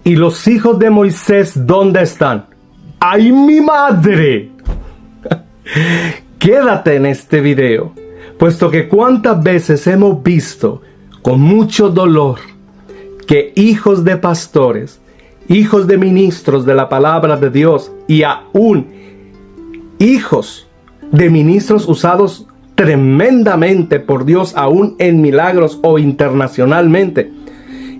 ¿Y los hijos de Moisés dónde están? ¡Ay, mi madre! Quédate en este video, puesto que cuántas veces hemos visto con mucho dolor que hijos de pastores, hijos de ministros de la palabra de Dios y aún hijos de ministros usados tremendamente por Dios aún en milagros o internacionalmente,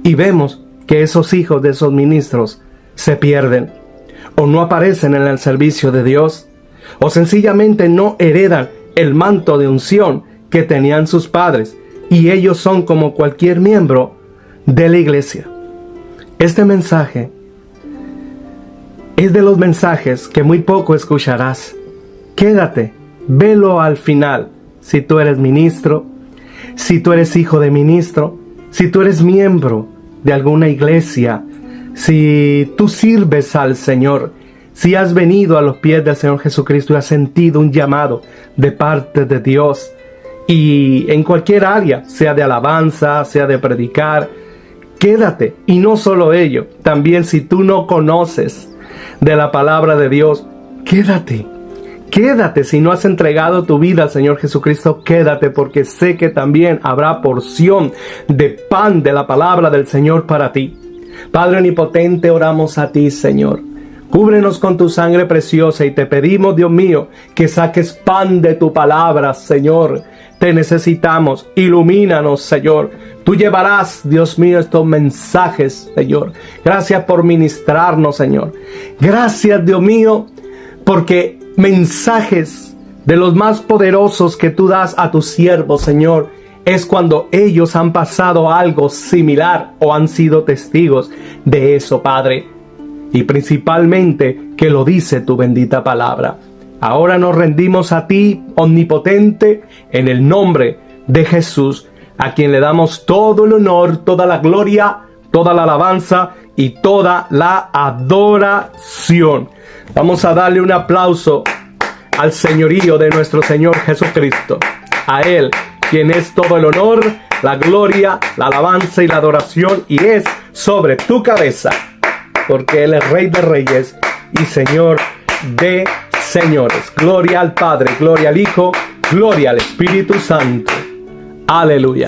y vemos que esos hijos de esos ministros se pierden o no aparecen en el servicio de Dios o sencillamente no heredan el manto de unción que tenían sus padres y ellos son como cualquier miembro de la iglesia. Este mensaje es de los mensajes que muy poco escucharás. Quédate, velo al final. Si tú eres ministro, si tú eres hijo de ministro, si tú eres miembro de alguna iglesia, si tú sirves al Señor, si has venido a los pies del Señor Jesucristo y has sentido un llamado de parte de Dios, y en cualquier área, sea de alabanza, sea de predicar, quédate. Y no solo ello, también si tú no conoces de la palabra de Dios, quédate. Quédate, si no has entregado tu vida al Señor Jesucristo, quédate, porque sé que también habrá porción de pan de la palabra del Señor para ti. Padre omnipotente, oramos a ti, Señor. Cúbrenos con tu sangre preciosa y te pedimos, Dios mío, que saques pan de tu palabra, Señor. Te necesitamos, ilumínanos, Señor. Tú llevarás, Dios mío, estos mensajes, Señor. Gracias por ministrarnos, Señor. Gracias, Dios mío, porque mensajes de los más poderosos que tú das a tus siervos, Señor, es cuando ellos han pasado algo similar o han sido testigos de eso, Padre. Y principalmente que lo dice tu bendita palabra. Ahora nos rendimos a ti, omnipotente, en el nombre de Jesús, a quien le damos todo el honor, toda la gloria, toda la alabanza y toda la adoración. Vamos a darle un aplauso al señorío de nuestro Señor Jesucristo. A Él, quien es todo el honor, la gloria, la alabanza y la adoración, y es sobre tu cabeza, porque Él es Rey de Reyes y Señor de señores. Gloria al Padre, gloria al Hijo, gloria al Espíritu Santo. Aleluya.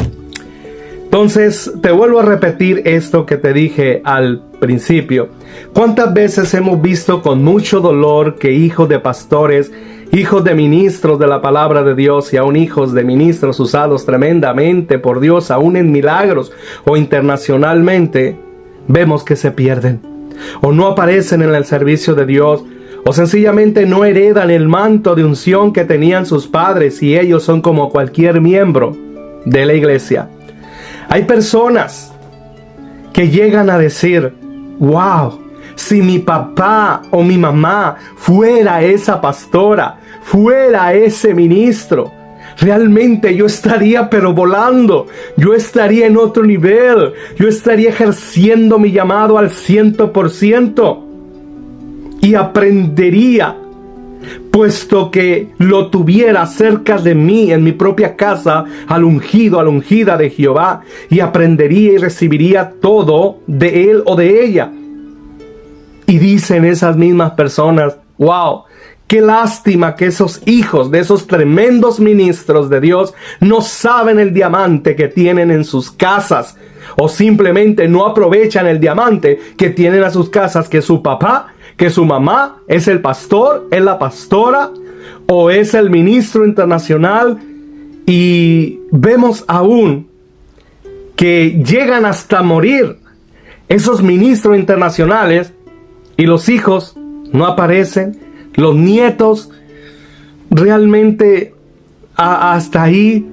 Entonces, te vuelvo a repetir esto que te dije al principio. ¿Cuántas veces hemos visto con mucho dolor que hijos de pastores, hijos de ministros de la palabra de Dios y aún hijos de ministros usados tremendamente por Dios, aún en milagros o internacionalmente, vemos que se pierden o no aparecen en el servicio de Dios, o sencillamente no heredan el manto de unción que tenían sus padres y ellos son como cualquier miembro de la iglesia? Hay personas que llegan a decir: wow, si mi papá o mi mamá fuera esa pastora, fuera ese ministro, realmente yo estaría pero volando, yo estaría en otro nivel, yo estaría ejerciendo mi llamado al 100% y aprendería, puesto que lo tuviera cerca de mí en mi propia casa, al ungido, a la ungida de Jehová, y aprendería y recibiría todo de él o de ella. Y dicen esas mismas personas: wow, qué lástima que esos hijos de esos tremendos ministros de Dios no saben el diamante que tienen en sus casas, o simplemente no aprovechan el diamante que tienen a sus casas, que su papá, que su mamá es el pastor, es la pastora o es el ministro internacional. Y vemos aún que llegan hasta morir esos ministros internacionales y los hijos no aparecen, los nietos realmente hasta ahí.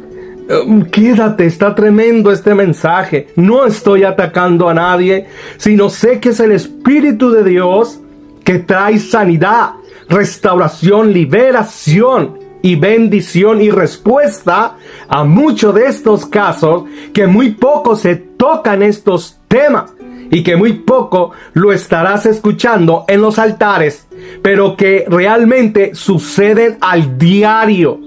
Quédate, está tremendo este mensaje. No estoy atacando a nadie, sino sé que es el Espíritu de Dios que trae sanidad, restauración, liberación y bendición y respuesta a muchos de estos casos, que muy poco se tocan estos temas y que muy poco lo estarás escuchando en los altares, pero que realmente suceden al diario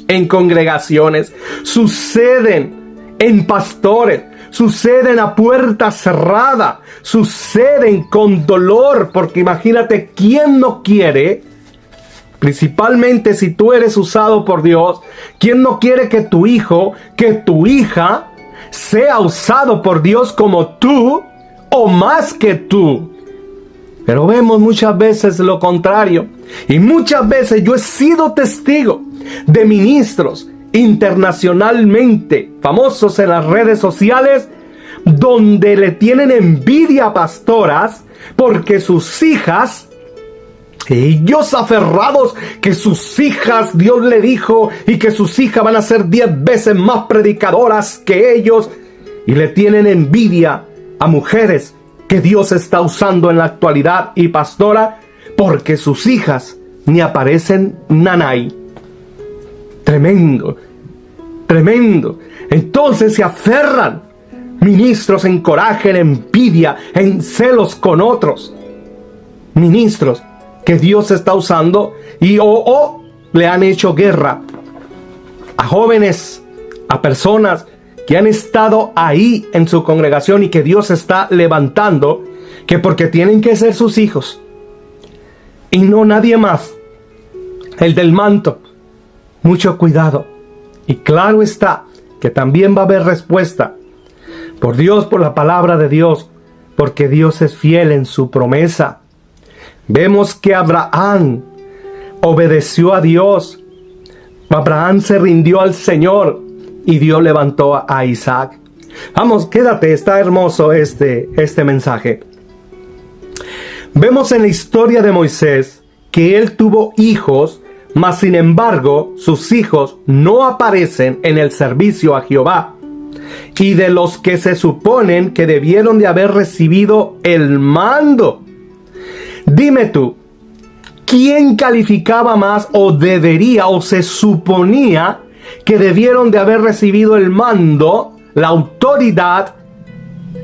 en congregaciones, suceden en pastores, suceden a puerta cerrada, suceden con dolor, porque imagínate, ¿quién no quiere? Principalmente si tú eres usado por Dios, ¿quién no quiere que tu hijo, que tu hija sea usado por Dios como tú o más que tú? Pero vemos muchas veces lo contrario. Y muchas veces yo he sido testigo de ministros internacionalmente famosos en las redes sociales donde le tienen envidia a pastoras porque sus hijas, ellos aferrados que sus hijas, Dios le dijo, y que sus hijas van a ser 10 veces más predicadoras que ellos, y le tienen envidia a mujeres que Dios está usando en la actualidad y pastora, porque sus hijas ni aparecen nanay. Tremendo, tremendo. Entonces se aferran. Ministros en coraje, en envidia, en celos con otros. Ministros que Dios está usando y le han hecho guerra a jóvenes, a personas que han estado ahí en su congregación y que Dios está levantando, que porque tienen que ser sus hijos y no nadie más. El del manto, mucho cuidado. Y claro está que también va a haber respuesta por Dios, por la palabra de Dios, porque Dios es fiel en su promesa. Vemos que Abraham obedeció a Dios. Abraham se rindió al Señor y Dios levantó a Isaac. Vamos, quédate, está hermoso este mensaje. Vemos en la historia de Moisés que él tuvo hijos, mas sin embargo sus hijos no aparecen en el servicio a Jehová. Y de los que se suponen que debieron de haber recibido el mando. Dime tú, ¿quién calificaba más o debería o se suponía que debieron de haber recibido el mando, la autoridad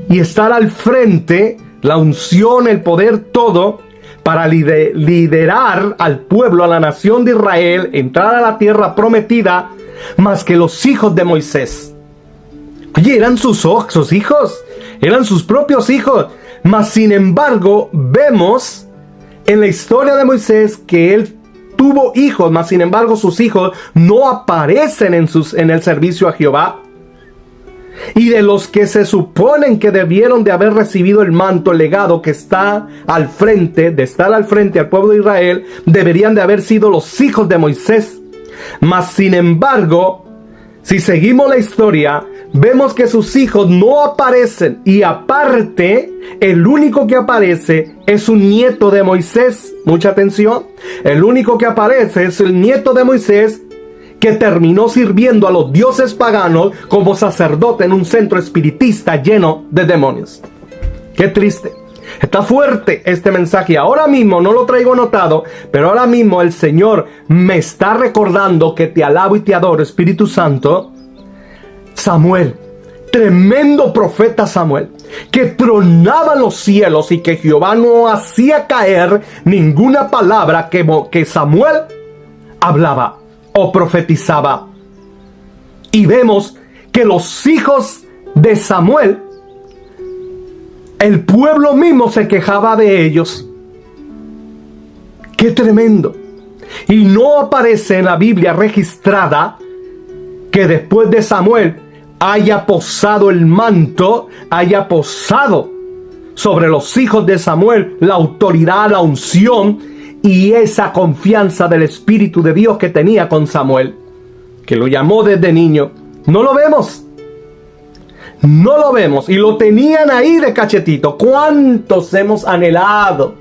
y estar al frente, la unción, el poder, todo, para liderar al pueblo, a la nación de Israel, entrar a la tierra prometida, más que los hijos de Moisés? Oye, eran sus hijos, eran sus propios hijos, mas sin embargo vemos en la historia de Moisés que él tuvo hijos, mas sin embargo sus hijos no aparecen en el servicio a Jehová. Y de los que se suponen que debieron de haber recibido el manto, el legado que está al frente, de estar al frente al pueblo de Israel, deberían de haber sido los hijos de Moisés. Mas sin embargo, si seguimos la historia, vemos que sus hijos no aparecen, y aparte, el único que aparece es un nieto de Moisés. Mucha atención. El único que aparece es el nieto de Moisés, que terminó sirviendo a los dioses paganos como sacerdote en un centro espiritista lleno de demonios. Qué triste. Está fuerte este mensaje. Ahora mismo no lo traigo anotado, pero ahora mismo el Señor me está recordando que te alabo y te adoro, Espíritu Santo. Samuel, tremendo profeta Samuel, que tronaba los cielos y que Jehová no hacía caer ninguna palabra que Samuel hablaba o profetizaba. Y vemos que los hijos de Samuel, el pueblo mismo se quejaba de ellos. ¡Qué tremendo! Y no aparece en la Biblia registrada que después de Samuel haya posado el manto, haya posado sobre los hijos de Samuel la autoridad, la unción y esa confianza del Espíritu de Dios que tenía con Samuel, que lo llamó desde niño. No lo vemos. No lo vemos. Y lo tenían ahí de cachetito. ¿Cuántos hemos anhelado?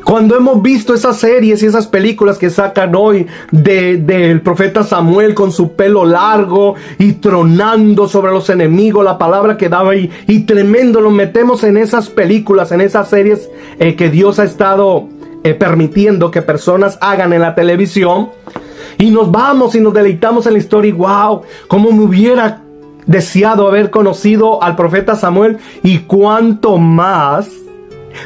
Cuando hemos visto esas series y esas películas que sacan hoy del profeta Samuel con su pelo largo y tronando sobre los enemigos, la palabra que daba y tremendo, lo metemos en esas películas, en esas series que Dios ha estado permitiendo que personas hagan en la televisión, y nos vamos y nos deleitamos en la historia. Y wow, cómo me hubiera deseado haber conocido al profeta Samuel, y cuánto más,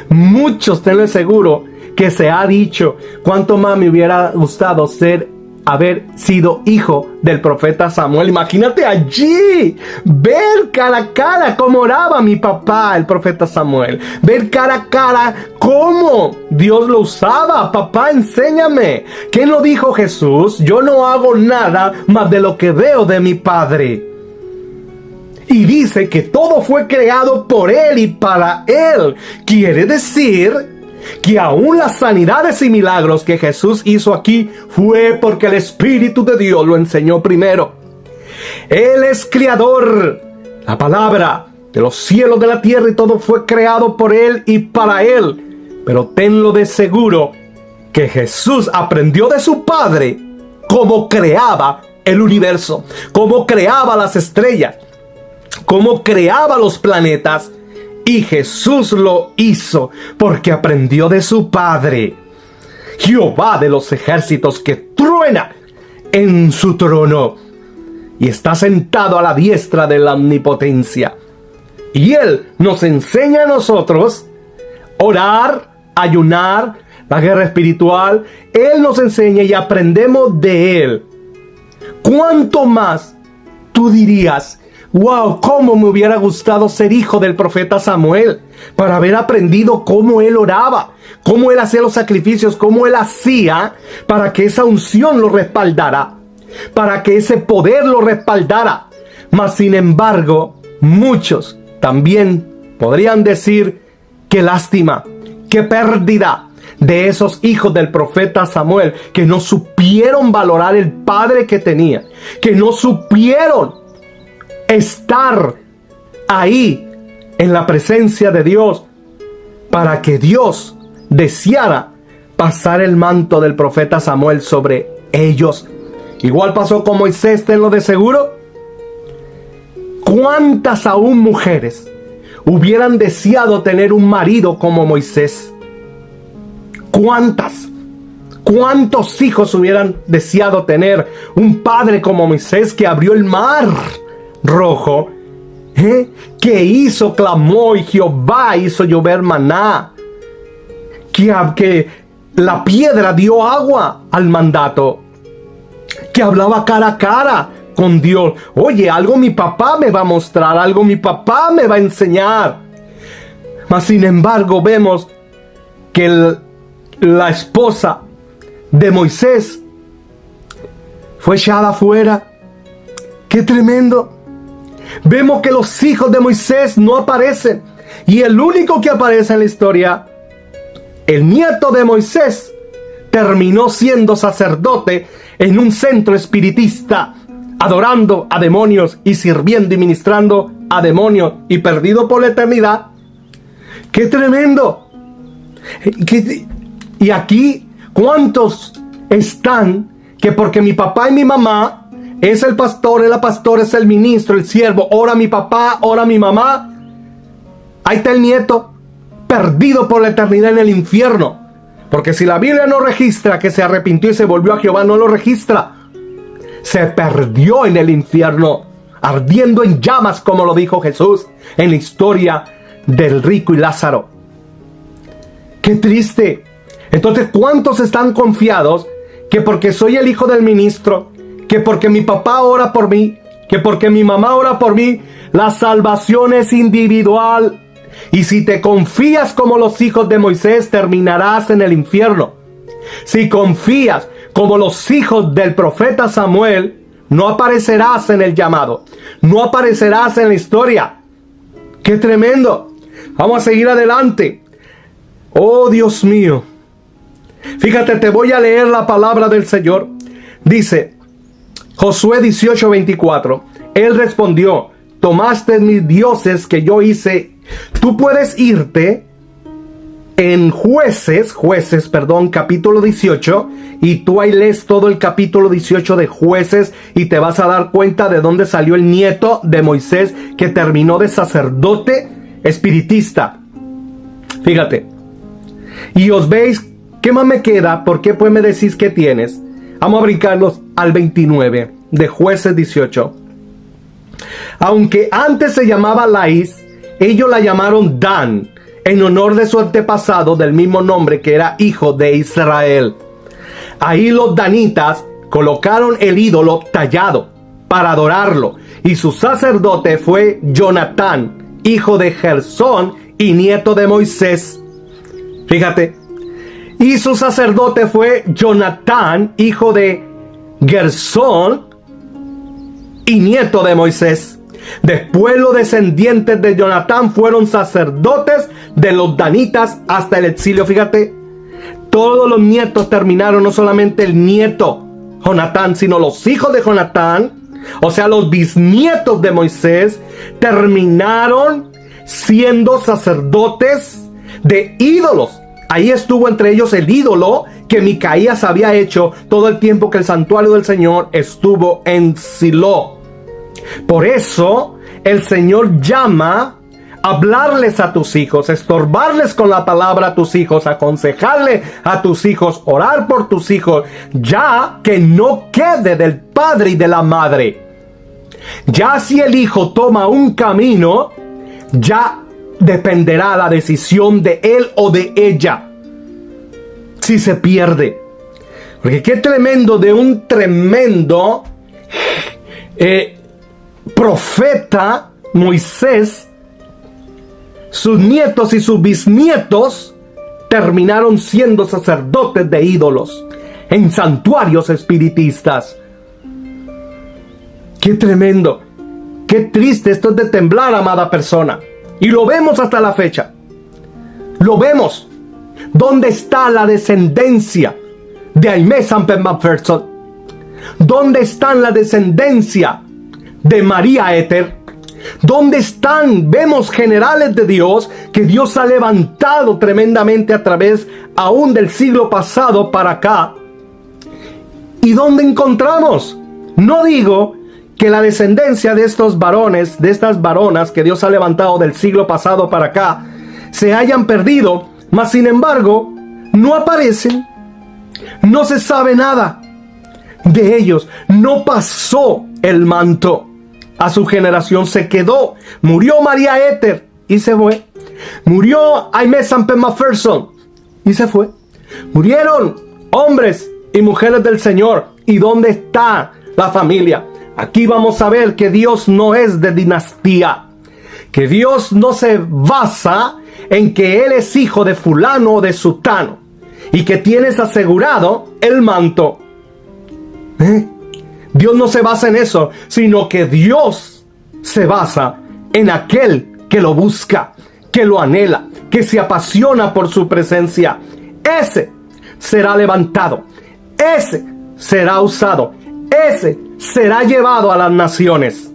muchos, tenlo seguro, que se ha dicho, cuánto más me hubiera gustado ser haber sido hijo del profeta Samuel. Imagínate allí, ver cara a cara cómo oraba mi papá, el profeta Samuel. Ver cara a cara cómo Dios lo usaba. Papá, enséñame. ¿Qué no dijo Jesús? Yo no hago nada más de lo que veo de mi Padre. Y dice que todo fue creado por Él y para Él. Quiere decir que aún las sanidades y milagros que Jesús hizo aquí fue porque el Espíritu de Dios lo enseñó primero. Él es creador. La palabra de los cielos, de la tierra y todo fue creado por Él y para Él. Pero tenlo de seguro que Jesús aprendió de su Padre cómo creaba el universo, cómo creaba las estrellas, cómo creaba los planetas, y Jesús lo hizo porque aprendió de su Padre. Jehová de los ejércitos, que truena en su trono y está sentado a la diestra de la omnipotencia. Y Él nos enseña a nosotros orar, ayunar, la guerra espiritual. Él nos enseña y aprendemos de Él. ¿Cuánto más tú dirías: wow, cómo me hubiera gustado ser hijo del profeta Samuel, para haber aprendido cómo él oraba, cómo él hacía los sacrificios, cómo él hacía para que esa unción lo respaldara, para que ese poder lo respaldara? Mas sin embargo, muchos también podrían decir: qué lástima, qué pérdida de esos hijos del profeta Samuel, que no supieron valorar el padre que tenía, que no supieron estar ahí en la presencia de Dios, para que Dios deseara pasar el manto del profeta Samuel sobre ellos. Igual pasó con Moisés, tenlo de seguro. ¿Cuántas aún mujeres hubieran deseado tener un marido como Moisés? ¿Cuántas? ¿Cuántos hijos hubieran deseado tener un padre como Moisés, que abrió el mar rojo, que hizo, clamó, y Jehová hizo llover maná, que la piedra dio agua al mandato, que hablaba cara a cara con Dios? Oye, algo mi papá me va a mostrar, algo mi papá me va a enseñar. Mas sin embargo vemos que la esposa de Moisés fue echada afuera. ¡Qué tremendo! Vemos que los hijos de Moisés no aparecen, y el único que aparece en la historia, el nieto de Moisés, terminó siendo sacerdote en un centro espiritista, adorando a demonios y sirviendo y ministrando a demonios, y perdido por la eternidad. ¡Qué tremendo! Y aquí, ¿cuántos están que porque mi papá y mi mamá es el pastor, es la pastora, es el ministro, el siervo, ora mi papá, ora mi mamá, ahí está el nieto, perdido por la eternidad en el infierno? Porque si la Biblia no registra que se arrepintió y se volvió a Jehová, no lo registra. Se perdió en el infierno, ardiendo en llamas, como lo dijo Jesús en la historia del rico y Lázaro. ¡Qué triste! Entonces, ¿cuántos están confiados que porque soy el hijo del ministro, que porque mi papá ora por mí, que porque mi mamá ora por mí, la salvación es individual? Y si te confías como los hijos de Moisés, terminarás en el infierno. Si confías como los hijos del profeta Samuel, no aparecerás en el llamado, no aparecerás en la historia. ¡Qué tremendo! Vamos a seguir adelante. ¡Oh, Dios mío! Fíjate, te voy a leer la palabra del Señor. Dice Josué 18:24. Él respondió: tomaste mis dioses que yo hice. Tú puedes irte en Jueces, capítulo 18, y tú ahí lees todo el capítulo 18 de Jueces y te vas a dar cuenta de dónde salió el nieto de Moisés, que terminó de sacerdote espiritista. Fíjate. Y os veis, ¿qué más me queda? ¿Por qué pues me decís que tienes? Vamos a brincarnos al 29 de Jueces 18. Aunque antes se llamaba Laís, ellos la llamaron Dan, en honor de su antepasado del mismo nombre, que era hijo de Israel. Ahí los danitas colocaron el ídolo tallado para adorarlo, y su sacerdote fue Jonatán, hijo de Gersón y nieto de Moisés. Fíjate, y su sacerdote fue Jonatán, hijo de Gersón y nieto de Moisés. Después los descendientes de Jonatán fueron sacerdotes de los danitas hasta el exilio. Fíjate, todos los nietos terminaron, no solamente el nieto Jonatán, sino los hijos de Jonatán, o sea, los bisnietos de Moisés, terminaron siendo sacerdotes de ídolos. Ahí estuvo entre ellos el ídolo que Micaías había hecho todo el tiempo que el santuario del Señor estuvo en Silo. Por eso el Señor llama a hablarles a tus hijos, estorbarles con la palabra a tus hijos, aconsejarle a tus hijos, orar por tus hijos, ya que no quede del padre y de la madre. Ya si el hijo toma un camino, ya dependerá la decisión de él o de ella si se pierde. Porque qué tremendo de un tremendo profeta Moisés, sus nietos y sus bisnietos terminaron siendo sacerdotes de ídolos en santuarios espiritistas. Qué tremendo, qué triste, esto es de temblar, amada persona. Y lo vemos hasta la fecha. Lo vemos. ¿Dónde está la descendencia de Aimé Semper McPherson? ¿Dónde está la descendencia de María Éter? ¿Dónde están? Vemos generales de Dios que Dios ha levantado tremendamente a través aún del siglo pasado para acá. ¿Y dónde encontramos? No digo que la descendencia de estos varones, de estas varonas que Dios ha levantado del siglo pasado para acá, se hayan perdido, mas sin embargo, no aparecen, no se sabe nada de ellos, no pasó el manto a su generación, se quedó, murió María Éter y se fue, murió Aimé Semper McPherson y se fue, murieron hombres y mujeres del Señor. ¿Y dónde está la familia? Aquí vamos a ver que Dios no es de dinastía, que Dios no se basa en que Él es hijo de fulano o de sutano y que tienes asegurado el manto. Dios no se basa en eso, sino que Dios se basa en aquel que lo busca, que lo anhela, que se apasiona por su presencia. Ese será levantado, ese será usado, ese será llevado a las naciones.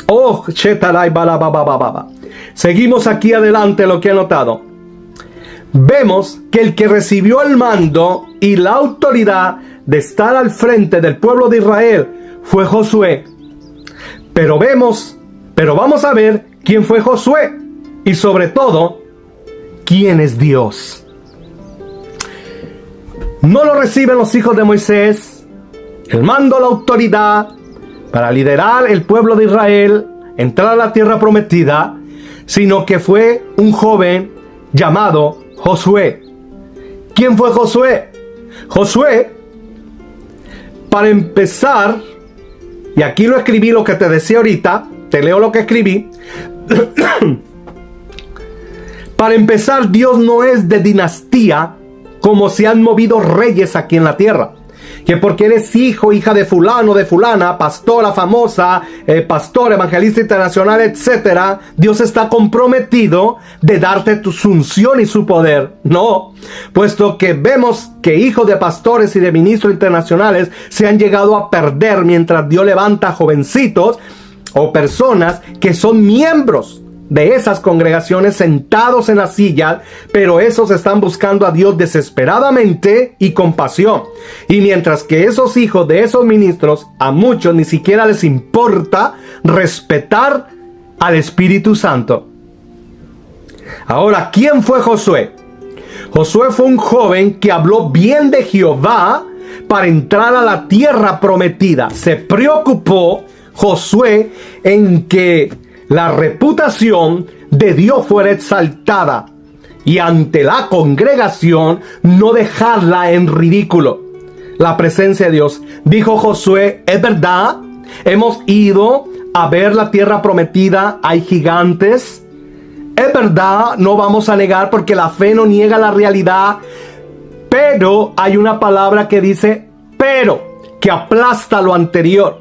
Oh, chetalai balababababa. Seguimos aquí adelante lo que he notado. Vemos que el que recibió el mando y la autoridad de estar al frente del pueblo de Israel fue Josué. Pero vamos a ver quién fue Josué y sobre todo, quién es Dios. No lo reciben los hijos de Moisés, el mando, la autoridad para liderar el pueblo de Israel, entrar a la tierra prometida, sino que fue un joven llamado Josué. ¿Quién fue Josué? Josué, para empezar, y aquí lo escribí lo que te decía ahorita, te leo lo que escribí. Para empezar, Dios no es de dinastía como se han movido reyes aquí en la tierra. Que porque eres hijo, hija de fulano, de fulana, pastora famosa, pastor, evangelista internacional, etc., Dios está comprometido de darte tu unción y su poder. No, puesto que vemos que hijos de pastores y de ministros internacionales se han llegado a perder mientras Dios levanta jovencitos o personas que son miembros de esas congregaciones sentados en la silla, pero esos están buscando a Dios desesperadamente y con pasión. Y mientras que esos hijos de esos ministros, a muchos ni siquiera les importa respetar al Espíritu Santo. Ahora, ¿quién fue Josué? Josué fue un joven que habló bien de Jehová para entrar a la tierra prometida. Se preocupó Josué en que la reputación de Dios fuera exaltada y ante la congregación no dejarla en ridículo. la presencia de Dios. Dijo Josué, es verdad, hemos ido a ver la tierra prometida, hay gigantes. Es verdad, no vamos a negar porque la fe no niega la realidad. Pero hay una palabra que dice, pero, que aplasta lo anterior.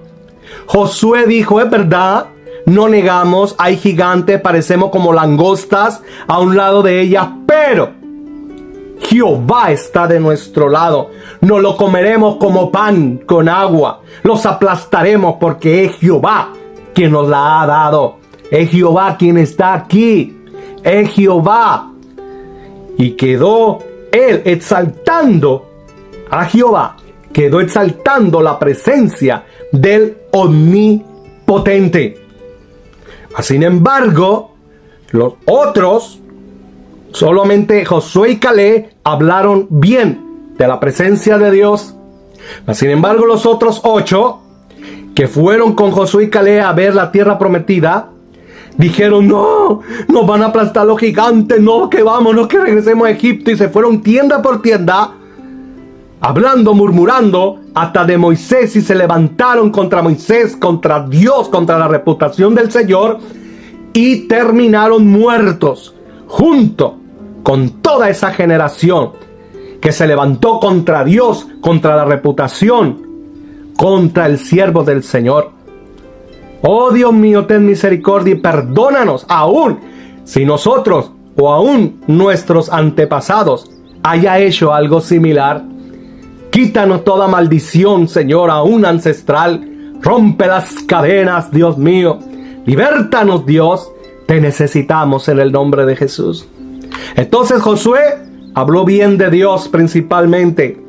Josué dijo, es verdad, no negamos, hay gigantes, parecemos como langostas a un lado de ellas, pero Jehová está de nuestro lado. Nos lo comeremos como pan con agua. Los aplastaremos porque es Jehová quien nos la ha dado. Es Jehová quien está aquí. Es Jehová. Y quedó él exaltando a Jehová. Quedó exaltando la presencia del Omnipotente. Sin embargo, los otros, solamente Josué y Caleb, hablaron bien de la presencia de Dios. Sin embargo, los otros 8 que fueron con Josué y Caleb a ver la tierra prometida, dijeron, no, nos van a aplastar los gigantes, no, que vámonos, que regresemos a Egipto. Y se fueron tienda por tienda, hablando, murmurando, hasta de Moisés, y se levantaron contra Moisés, contra Dios, contra la reputación del Señor, y terminaron muertos, junto con toda esa generación que se levantó contra Dios, contra la reputación, contra el siervo del Señor. Oh Dios mío, ten misericordia y perdónanos, aún si nosotros o aún nuestros antepasados haya hecho algo similar. Quítanos toda maldición, Señor, aún ancestral. Rompe las cadenas, Dios mío. Libértanos, Dios. Te necesitamos en el nombre de Jesús. Entonces Josué habló bien de Dios principalmente.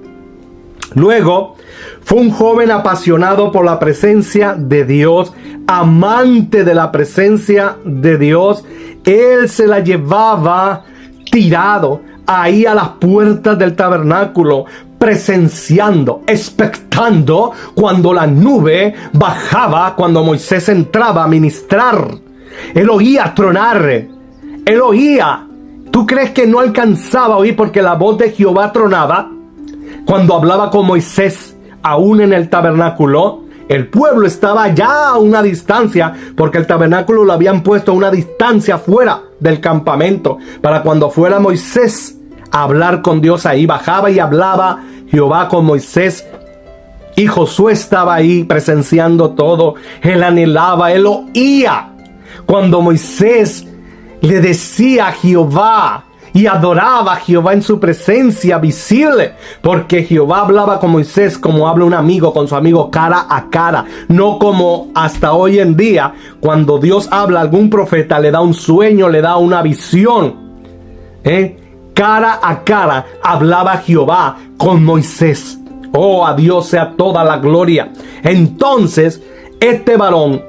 Luego fue un joven apasionado por la presencia de Dios, amante de la presencia de Dios. Él se la llevaba tirado ahí a las puertas del tabernáculo, presenciando, expectando cuando la nube bajaba, cuando Moisés entraba a ministrar. Él oía tronar, él oía. ¿Tú crees que no alcanzaba a oír porque la voz de Jehová tronaba cuando hablaba con Moisés aún en el tabernáculo? El pueblo estaba ya a una distancia, porque el tabernáculo lo habían puesto a una distancia fuera del campamento, para cuando fuera Moisés a hablar con Dios, ahí bajaba y hablaba Jehová con Moisés. Y Josué estaba ahí presenciando todo. Él anhelaba, él oía cuando Moisés le decía a Jehová y adoraba a Jehová en su presencia visible, porque Jehová hablaba con Moisés como habla un amigo con su amigo, cara a cara, no como hasta hoy en día cuando Dios habla a algún profeta, le da un sueño, le da una visión. Cara a cara hablaba Jehová con Moisés. Oh, a Dios sea toda la gloria. Entonces este varón,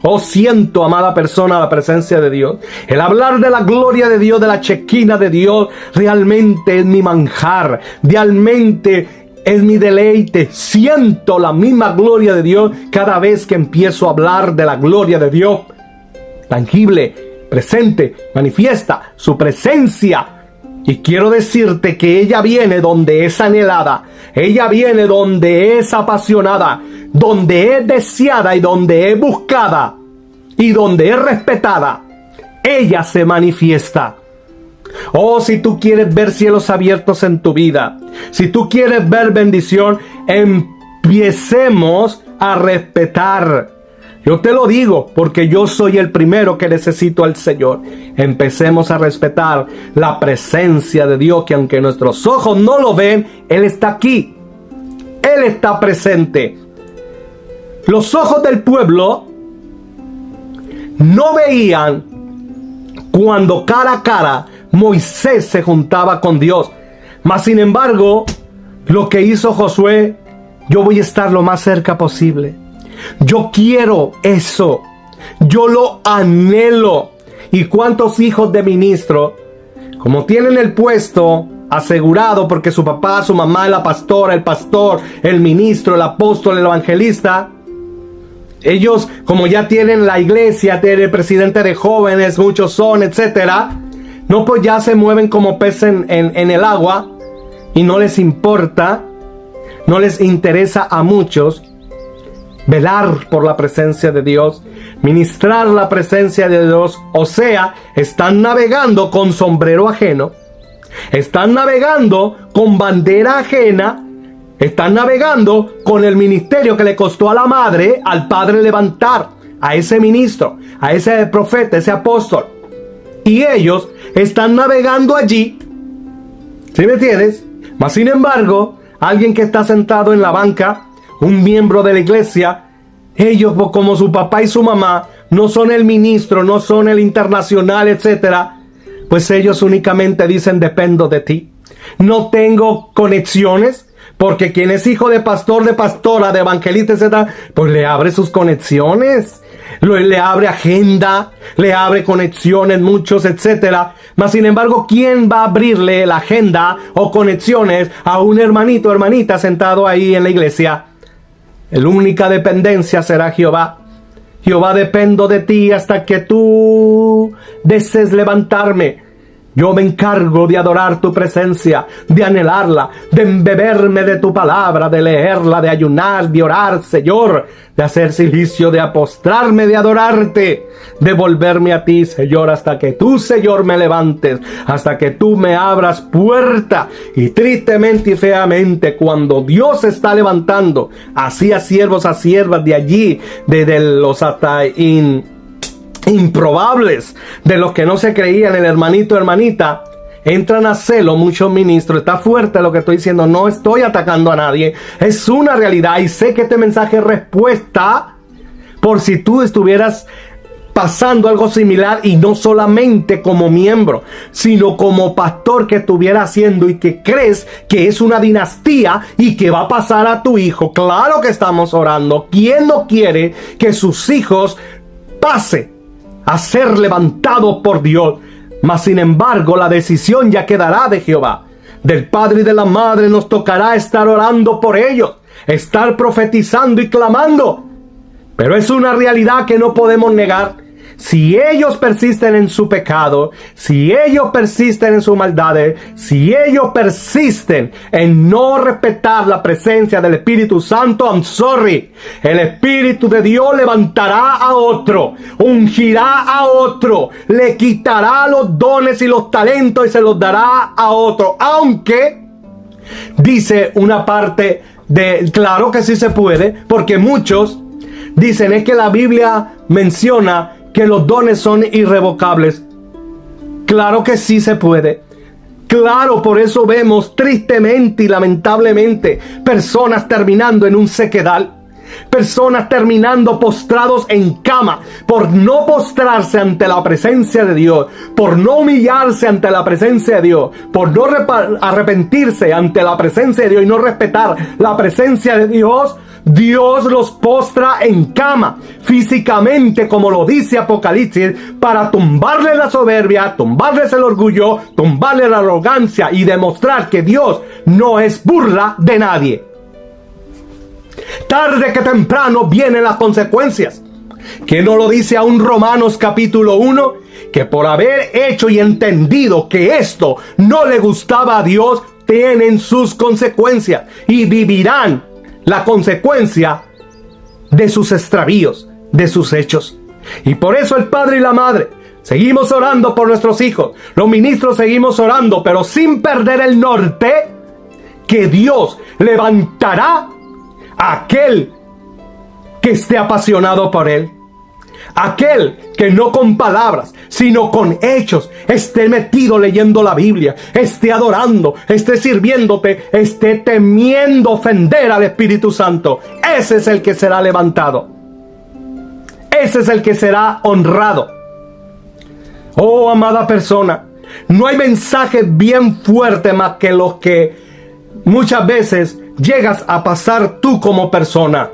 oh, siento, amada persona, la presencia de Dios. El hablar de la gloria de Dios, de la chequina de Dios, realmente es mi manjar, realmente es mi deleite. Siento la misma gloria de Dios cada vez que empiezo a hablar de la gloria de Dios. Tangible, presente, manifiesta su presencia. Y quiero decirte que ella viene donde es anhelada, ella viene donde es apasionada, donde es deseada y donde es buscada y donde es respetada. Ella se manifiesta. Oh, si tú quieres ver cielos abiertos en tu vida, si tú quieres ver bendición, empecemos a respetar. Yo te lo digo porque yo soy el primero que necesito al Señor. Empecemos a respetar la presencia de Dios, que aunque nuestros ojos no lo ven, Él está aquí. Él está presente. Los ojos del pueblo no veían cuando cara a cara Moisés se juntaba con Dios. Mas sin embargo, lo que hizo Josué, yo voy a estar lo más cerca posible. Yo quiero eso. Yo lo anhelo. ¿Y cuántos hijos de ministro, como tienen el puesto asegurado porque su papá, su mamá, la pastora, el pastor, el ministro, el apóstol, el evangelista, ellos como ya tienen la iglesia, tienen el presidente de jóvenes, muchos son, etcétera, no, pues ya se mueven como peces en el agua y no les importa, no les interesa a muchos velar por la presencia de Dios, ministrar la presencia de Dios. O sea, están navegando con sombrero ajeno, están navegando con bandera ajena, están navegando con el ministerio que le costó a la madre, al padre levantar, a ese ministro, a ese profeta, ese apóstol. Y ellos están navegando allí, ¿sí me entiendes? Mas sin embargo, alguien que está sentado en la banca, un miembro de la iglesia, ellos como su papá y su mamá no son el ministro, no son el internacional, etcétera, pues ellos únicamente dicen: dependo de ti. No tengo conexiones, porque quien es hijo de pastor, de pastora, de evangelista, etcétera, pues le abre sus conexiones, le abre agenda, le abre conexiones, muchos, etcétera. Mas sin embargo, ¿quién va a abrirle la agenda o conexiones a un hermanito o hermanita sentado ahí en la iglesia? La única dependencia será Jehová. Jehová, dependo de ti hasta que tú desees levantarme. Yo me encargo de adorar tu presencia, de anhelarla, de embeberme de tu palabra, de leerla, de ayunar, de orar, Señor, de hacer silicio, de apostrarme, de adorarte, de volverme a ti, Señor, hasta que tú, Señor, me levantes, hasta que tú me abras puerta. Y tristemente y feamente, cuando Dios está levantando así a siervos, a siervas de allí, de los hasta improbables, de los que no se creían, el hermanito, hermanita, entran a celo muchos ministros. Está fuerte lo que estoy diciendo, no estoy atacando a nadie, es una realidad. Y sé que este mensaje es respuesta por si tú estuvieras pasando algo similar, y no solamente como miembro, sino como pastor que estuviera haciendo y que crees que es una dinastía y que va a pasar a tu hijo. Claro que estamos orando. ¿Quién no quiere que sus hijos pase a ser levantado por Dios? Mas sin embargo, la decisión ya quedará de Jehová. Del padre y de la madre nos tocará estar orando por ellos, estar profetizando y clamando. Pero es una realidad que no podemos negar. Si ellos persisten en su pecado, si ellos persisten en sus maldades, si ellos persisten en no respetar la presencia del Espíritu Santo, I'm sorry, el Espíritu de Dios levantará a otro, ungirá a otro, le quitará los dones y los talentos y se los dará a otro. Aunque dice una parte de, claro que sí se puede, porque muchos dicen es que la Biblia menciona que los dones son irrevocables. Claro que sí se puede. Claro, por eso vemos tristemente y lamentablemente personas terminando en un sequedal. Personas terminando postrados en cama por no postrarse ante la presencia de Dios, por no humillarse ante la presencia de Dios, por no arrepentirse ante la presencia de Dios y no respetar la presencia de Dios. Dios los postra en cama físicamente, como lo dice Apocalipsis, para tumbarle la soberbia, tumbarles el orgullo, tumbarle la arrogancia y demostrar que Dios no es burla de nadie. Tarde que temprano vienen las consecuencias. ¿Qué no lo dice aún Romanos capítulo 1? Que por haber hecho y entendido que esto no le gustaba a Dios, tienen sus consecuencias y vivirán la consecuencia de sus extravíos, de sus hechos. Y por eso el padre y la madre seguimos orando por nuestros hijos. Los ministros seguimos orando, pero sin perder el norte, que Dios levantará a aquel que esté apasionado por él. Aquel que no con palabras, sino con hechos, esté metido leyendo la Biblia, esté adorando, esté sirviéndote, esté temiendo ofender al Espíritu Santo. Ese es el que será levantado. Ese es el que será honrado. Oh, amada persona, no hay mensaje bien fuerte más que los que muchas veces llegas a pasar tú como persona.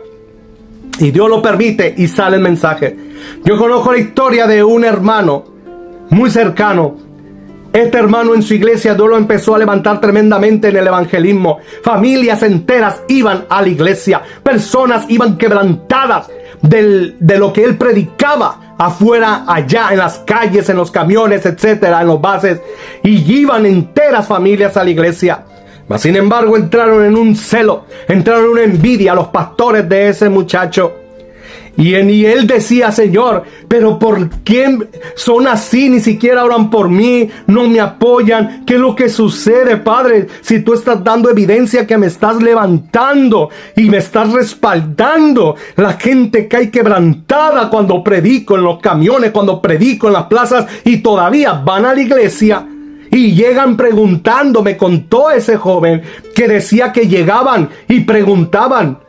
Y Dios lo permite y sale el mensaje. Yo conozco la historia de un hermano muy cercano. Este hermano en su iglesia, Dios lo empezó a levantar tremendamente en el evangelismo. Familias enteras iban a la iglesia. Personas iban quebrantadas de lo que él predicaba afuera, allá, en las calles, en los camiones, etcétera, en los bases. Y iban enteras familias a la iglesia. Mas sin embargo entraron en un celo, entraron en una envidia los pastores de ese muchacho. Y él decía, Señor, pero ¿por qué son así? Ni siquiera oran por mí, no me apoyan. ¿Qué es lo que sucede, Padre? Si tú estás dando evidencia que me estás levantando y me estás respaldando. La gente cae quebrantada cuando predico en los camiones, cuando predico en las plazas, y todavía van a la iglesia. Y llegan preguntándome, contó ese joven que decía que llegaban y preguntaban,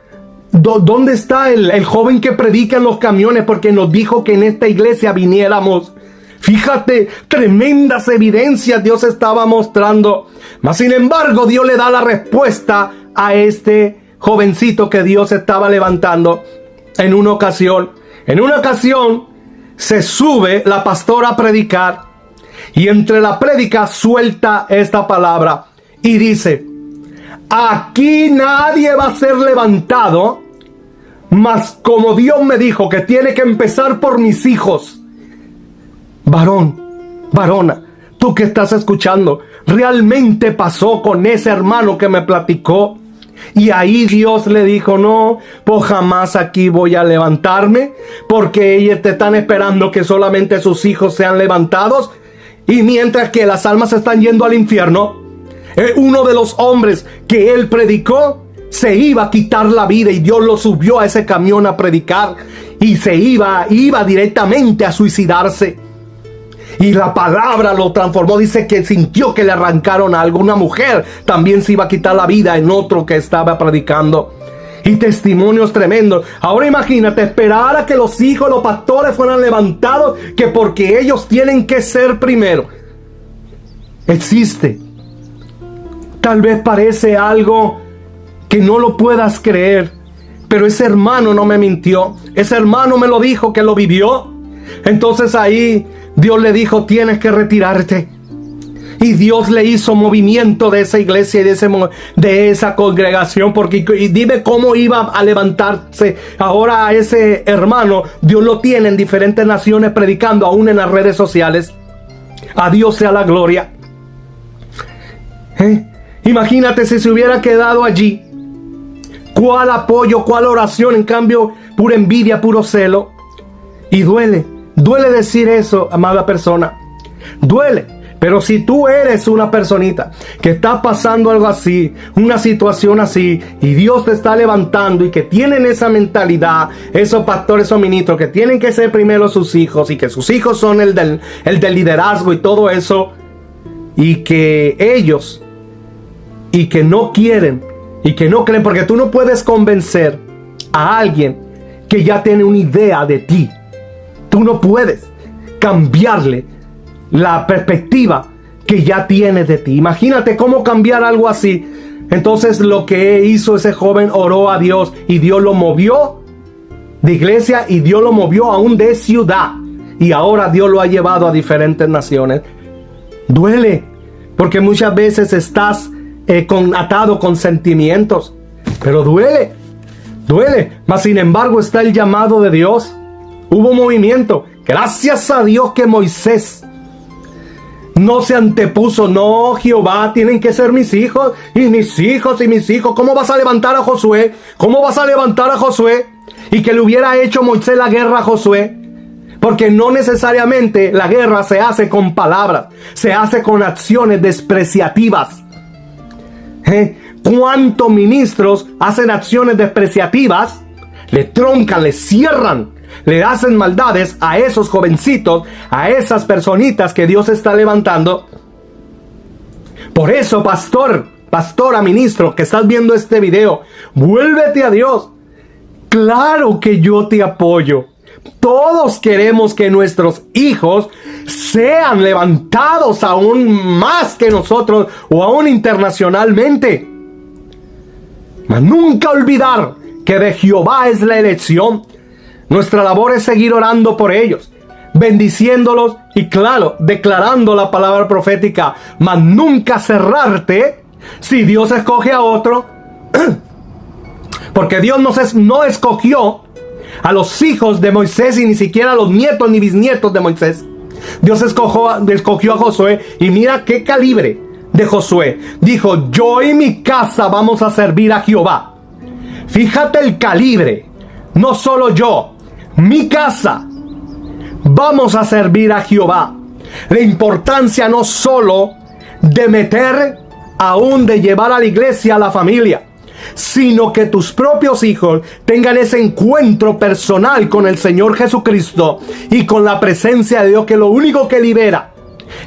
¿dónde está el joven que predica en los camiones? Porque nos dijo que en esta iglesia viniéramos. Fíjate, tremendas evidencias Dios estaba mostrando. Mas sin embargo, Dios le da la respuesta a este jovencito que Dios estaba levantando en una ocasión. En una ocasión se sube la pastora a predicar y entre la prédica suelta esta palabra y dice: aquí nadie va a ser levantado, mas como Dios me dijo que tiene que empezar por mis hijos. Varón, varona, tú que estás escuchando, realmente pasó con ese hermano que me platicó. Y ahí Dios le dijo: no, pues jamás aquí voy a levantarme, porque ellos te están esperando que solamente sus hijos sean levantados. Y mientras que las almas están yendo al infierno, uno de los hombres que él predicó se iba a quitar la vida, y Dios lo subió a ese camión a predicar y se iba directamente a suicidarse. Y la palabra lo transformó. Dice que sintió que le arrancaron algo. Una mujer también se iba a quitar la vida en otro que estaba predicando. Y testimonios tremendos. Ahora imagínate, esperar a que los hijos, los pastores fueran levantados, que porque ellos tienen que ser primero. Existe. Tal vez parece algo que no lo puedas creer, pero ese hermano no me mintió. Ese hermano me lo dijo, que lo vivió. Entonces ahí Dios le dijo: tienes que retirarte. Y Dios le hizo movimiento de esa iglesia y de esa congregación, porque y dime cómo iba a levantarse. Ahora a ese hermano Dios lo tiene en diferentes naciones predicando, aún en las redes sociales. A Dios sea la gloria. Imagínate si se hubiera quedado allí. ¿Cuál apoyo, cuál oración? En cambio, pura envidia, puro celo. Y duele decir eso, amada persona. Duele. Pero si tú eres una personita que está pasando algo así, una situación así, y Dios te está levantando y que tienen esa mentalidad, esos pastores o ministros que tienen que ser primero sus hijos y que sus hijos son el del liderazgo y todo eso, y que ellos, y que no quieren, y que no creen, porque tú no puedes convencer a alguien que ya tiene una idea de ti. Tú no puedes cambiarle la perspectiva que ya tiene de ti. Imagínate cómo cambiar algo así. Entonces lo que hizo ese joven, oró a Dios y Dios lo movió de iglesia y Dios lo movió aún de ciudad. Y ahora Dios lo ha llevado a diferentes naciones. Duele, porque muchas veces estás atado con sentimientos. Pero duele. Mas sin embargo está el llamado de Dios. Hubo movimiento. Gracias a Dios que Moisés no se antepuso. No, Jehová, tienen que ser mis hijos y mis hijos y mis hijos. ¿Cómo vas a levantar a Josué? ¿Cómo vas a levantar a Josué? Y que le hubiera hecho Moisés la guerra a Josué. Porque no necesariamente la guerra se hace con palabras, se hace con acciones despreciativas. ¿Cuántos ministros hacen acciones despreciativas? Le troncan, le cierran, le hacen maldades a esos jovencitos, a esas personitas que Dios está levantando. Por eso, pastora, ministro, que estás viendo este video, vuélvete a Dios. Claro que yo te apoyo. Todos queremos que nuestros hijos sean levantados aún más que nosotros o aún internacionalmente. Mas nunca olvidar que de Jehová es la elección. Nuestra labor es seguir orando por ellos, bendiciéndolos y claro, declarando la palabra profética. Mas nunca cerrarte si Dios escoge a otro. Porque Dios no escogió a los hijos de Moisés y ni siquiera a los nietos ni bisnietos de Moisés. Dios escogió a Josué y mira qué calibre de Josué. Dijo: yo y mi casa vamos a servir a Jehová. Fíjate el calibre. No solo yo, mi casa, vamos a servir a Jehová. La importancia no solo de meter, aún de llevar a la iglesia a la familia, sino que tus propios hijos tengan ese encuentro personal con el Señor Jesucristo y con la presencia de Dios, que es lo único que libera,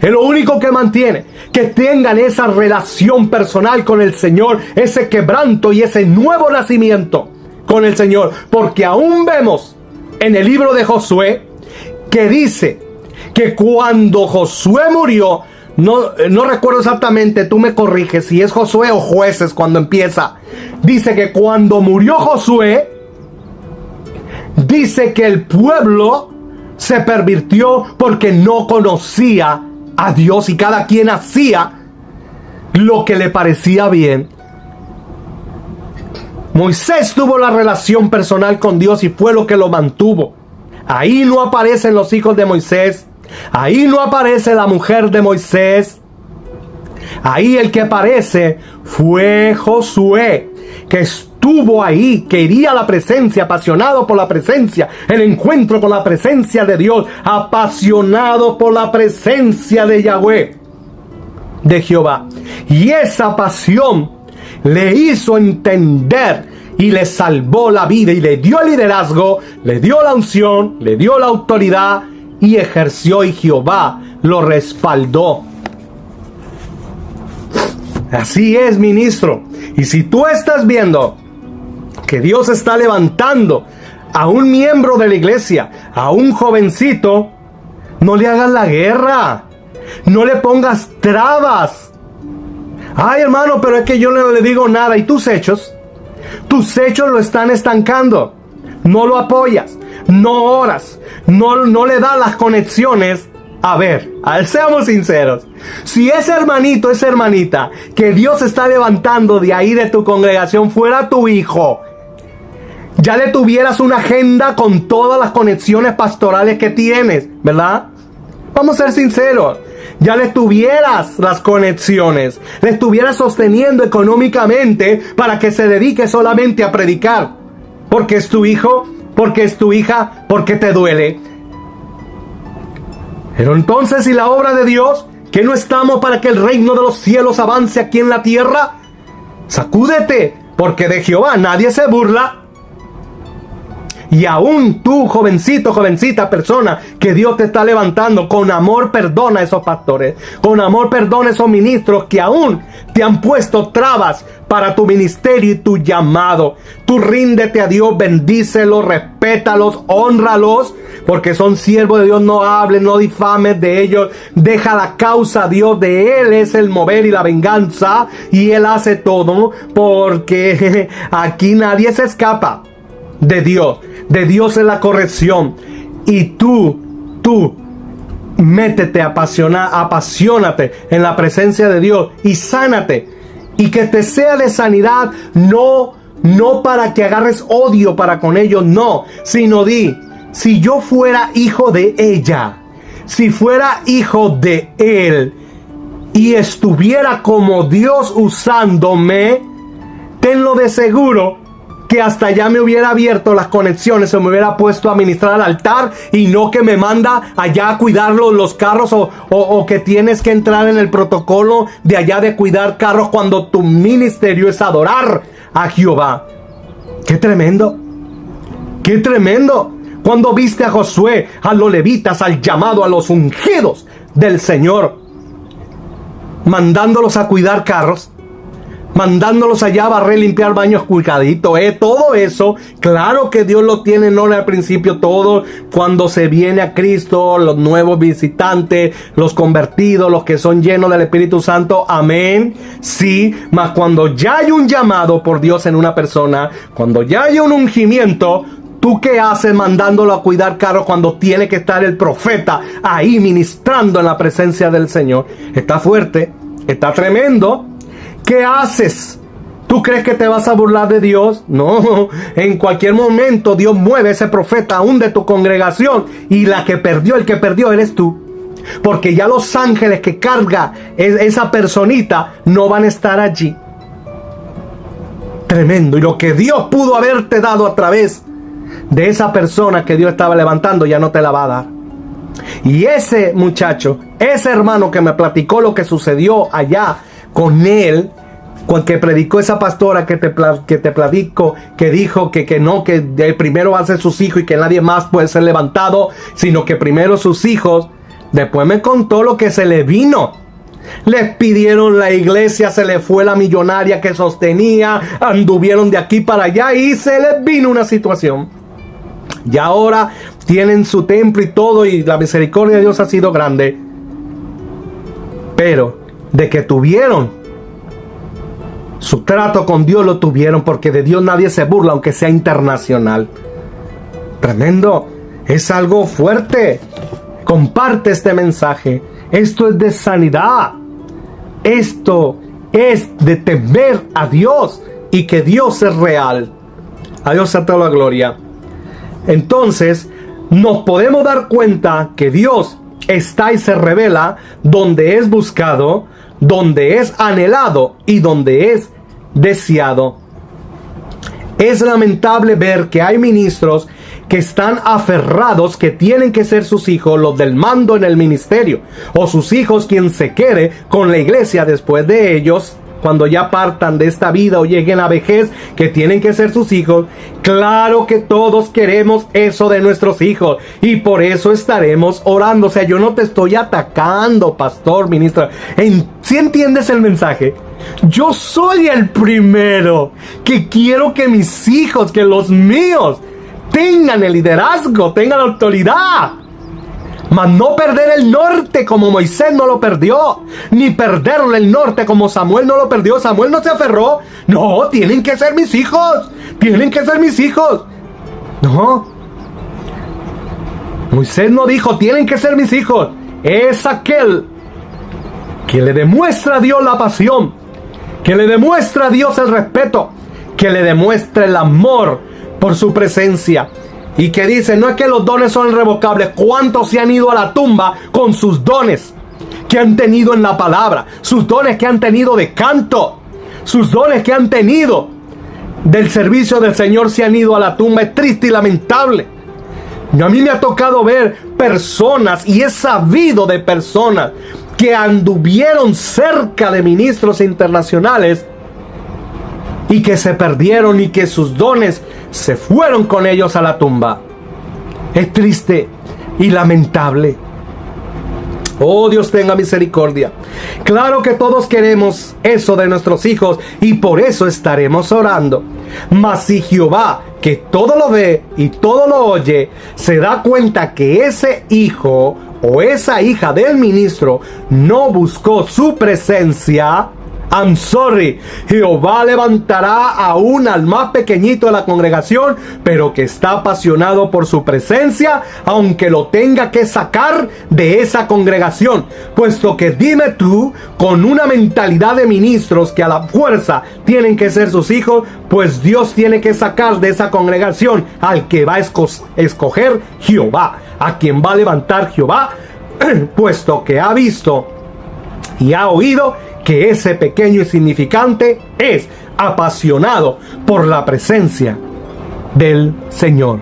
es lo único que mantiene. Que tengan esa relación personal con el Señor, ese quebranto y ese nuevo nacimiento con el Señor. Porque aún vemos en el libro de Josué que dice que cuando Josué murió, no recuerdo exactamente, tú me corriges si es Josué o Jueces cuando empieza. Dice que cuando murió Josué, dice que el pueblo se pervirtió porque no conocía a Dios y cada quien hacía lo que le parecía bien. Moisés tuvo la relación personal con Dios y fue lo que lo mantuvo. Ahí no aparecen los hijos de Moisés. Ahí no aparece la mujer de Moisés. Ahí el que aparece fue Josué, que estuvo ahí, quería la presencia, apasionado por la presencia, el encuentro con la presencia de Dios, apasionado por la presencia de Yahweh, de Jehová. Y esa pasión le hizo entender y le salvó la vida y le dio el liderazgo, le dio la unción, le dio la autoridad y ejerció, y Jehová lo respaldó. Así es, ministro. Y si tú estás viendo que Dios está levantando a un miembro de la iglesia, a un jovencito, no le hagas la guerra, no le pongas trabas. Ay, hermano, pero es que yo no le digo nada. ¿Y tus hechos? Tus hechos lo están estancando. No lo apoyas, no oras, no le das las conexiones. A ver, seamos sinceros. Si ese hermanito, esa hermanita que Dios está levantando de ahí de tu congregación fuera tu hijo, ya le tuvieras una agenda con todas las conexiones pastorales que tienes, ¿verdad? Vamos a ser sinceros. Ya le tuvieras las conexiones, le estuvieras sosteniendo económicamente para que se dedique solamente a predicar. Porque es tu hijo, porque es tu hija, porque te duele. Pero entonces, ¿y la obra de Dios? ¿Que no estamos para que el reino de los cielos avance aquí en la tierra? Sacúdete, porque de Jehová nadie se burla. Y aún tú, jovencito, jovencita, persona que Dios te está levantando, con amor perdona a esos pastores, con amor perdona a esos ministros que aún te han puesto trabas para tu ministerio y tu llamado. Tú ríndete a Dios, bendícelos, respétalos, hónralos, porque son siervos de Dios. No hables, no difames de ellos. Deja la causa a Dios, de Él es el mover y la venganza, y Él hace todo, porque aquí nadie se escapa de Dios. De Dios es la corrección. Y tú, métete, apasionate en la presencia de Dios y sánate. Y que te sea de sanidad, no para que agarres odio para con ellos, no. Sino si yo fuera hijo de ella, si fuera hijo de él, y estuviera como Dios usándome, tenlo de seguro que hasta ya me hubiera abierto las conexiones, se me hubiera puesto a ministrar al altar, y no que me manda allá a cuidar los carros, o que tienes que entrar en el protocolo de allá de cuidar carros cuando tu ministerio es adorar a Jehová. ¡Qué tremendo! ¡Qué tremendo! Cuando viste a Josué, a los levitas, al llamado, a los ungidos del Señor, mandándolos a cuidar carros, mandándolos allá a barrer, limpiar baños, cuidadito, todo eso, claro que Dios lo tiene en orden al principio, todo, cuando se viene a Cristo, los nuevos visitantes, los convertidos, los que son llenos del Espíritu Santo, amén, sí, mas cuando ya hay un llamado por Dios en una persona, cuando ya hay un ungimiento, ¿tú qué haces mandándolo a cuidar carros cuando tiene que estar el profeta ahí ministrando en la presencia del Señor? Está fuerte, está tremendo. ¿Qué haces? ¿Tú crees que te vas a burlar de Dios? No, en cualquier momento Dios mueve a ese profeta aún de tu congregación, y el que perdió eres tú. porque ya los ángeles que carga esa personita no van a estar allí. Tremendo. Y lo que Dios pudo haberte dado a través de esa persona que Dios estaba levantando, ya no te la va a dar. Y ese muchacho, ese hermano que me platicó lo que sucedió allá con él, que predicó esa pastora que te platico, que dijo que no, que el primero va a ser sus hijos y que nadie más puede ser levantado, sino que primero sus hijos. Después me contó lo que se le vino. Les pidieron la iglesia, se le fue la millonaria que sostenía, anduvieron de aquí para allá y se les vino una situación. Y ahora tienen su templo y todo, y la misericordia de Dios ha sido grande. Pero de que tuvieron su trato con Dios, lo tuvieron, porque de Dios nadie se burla, aunque sea internacional. Tremendo. Es algo fuerte. Comparte este mensaje. Esto es de sanidad. Esto es de temer a Dios y que Dios es real. A Dios sea toda la gloria. Entonces, nos podemos dar cuenta que Dios está y se revela donde es buscado, donde es anhelado y donde es deseado. Es lamentable ver que hay ministros que están aferrados, que tienen que ser sus hijos los del mando en el ministerio, o sus hijos quien se quede con la iglesia después de ellos, cuando ya partan de esta vida o lleguen a vejez, que tienen que ser sus hijos. Claro que todos queremos eso de nuestros hijos y por eso estaremos orando. O sea, yo no te estoy atacando, pastor, ministra. ¿Sí entiendes el mensaje? Yo soy el primero que quiero que mis hijos, que los míos, tengan el liderazgo, tengan la autoridad. Mas no perder el norte como Moisés no lo perdió, ni perderle el norte como Samuel no lo perdió. Samuel no se aferró. No, tienen que ser mis hijos. Tienen que ser mis hijos. No. Moisés no dijo, tienen que ser mis hijos. Es aquel que le demuestra a Dios la pasión, que le demuestra a Dios el respeto, que le demuestra el amor por su presencia. Y que dice, no es que los dones son irrevocables. ¿Cuántos se han ido a la tumba con sus dones que han tenido en la palabra? Sus dones que han tenido de canto, sus dones que han tenido del servicio del Señor, se han ido a la tumba. Es triste y lamentable. Y a mí me ha tocado ver personas, y he sabido de personas que anduvieron cerca de ministros internacionales y que se perdieron y que sus dones se fueron con ellos a la tumba. Es triste y lamentable. Oh, Dios tenga misericordia. Claro que todos queremos eso de nuestros hijos y por eso estaremos orando. Mas si Jehová, que todo lo ve y todo lo oye, se da cuenta que ese hijo o esa hija del ministro no buscó su presencia, I'm sorry, Jehová levantará aún al más pequeñito de la congregación, pero que está apasionado por su presencia, aunque lo tenga que sacar de esa congregación. Puesto que dime tú, con una mentalidad de ministros que a la fuerza tienen que ser sus hijos, pues Dios tiene que sacar de esa congregación al que va a escoger Jehová, a quien va a levantar Jehová, puesto que ha visto y ha oído que ese pequeño insignificante es apasionado por la presencia del Señor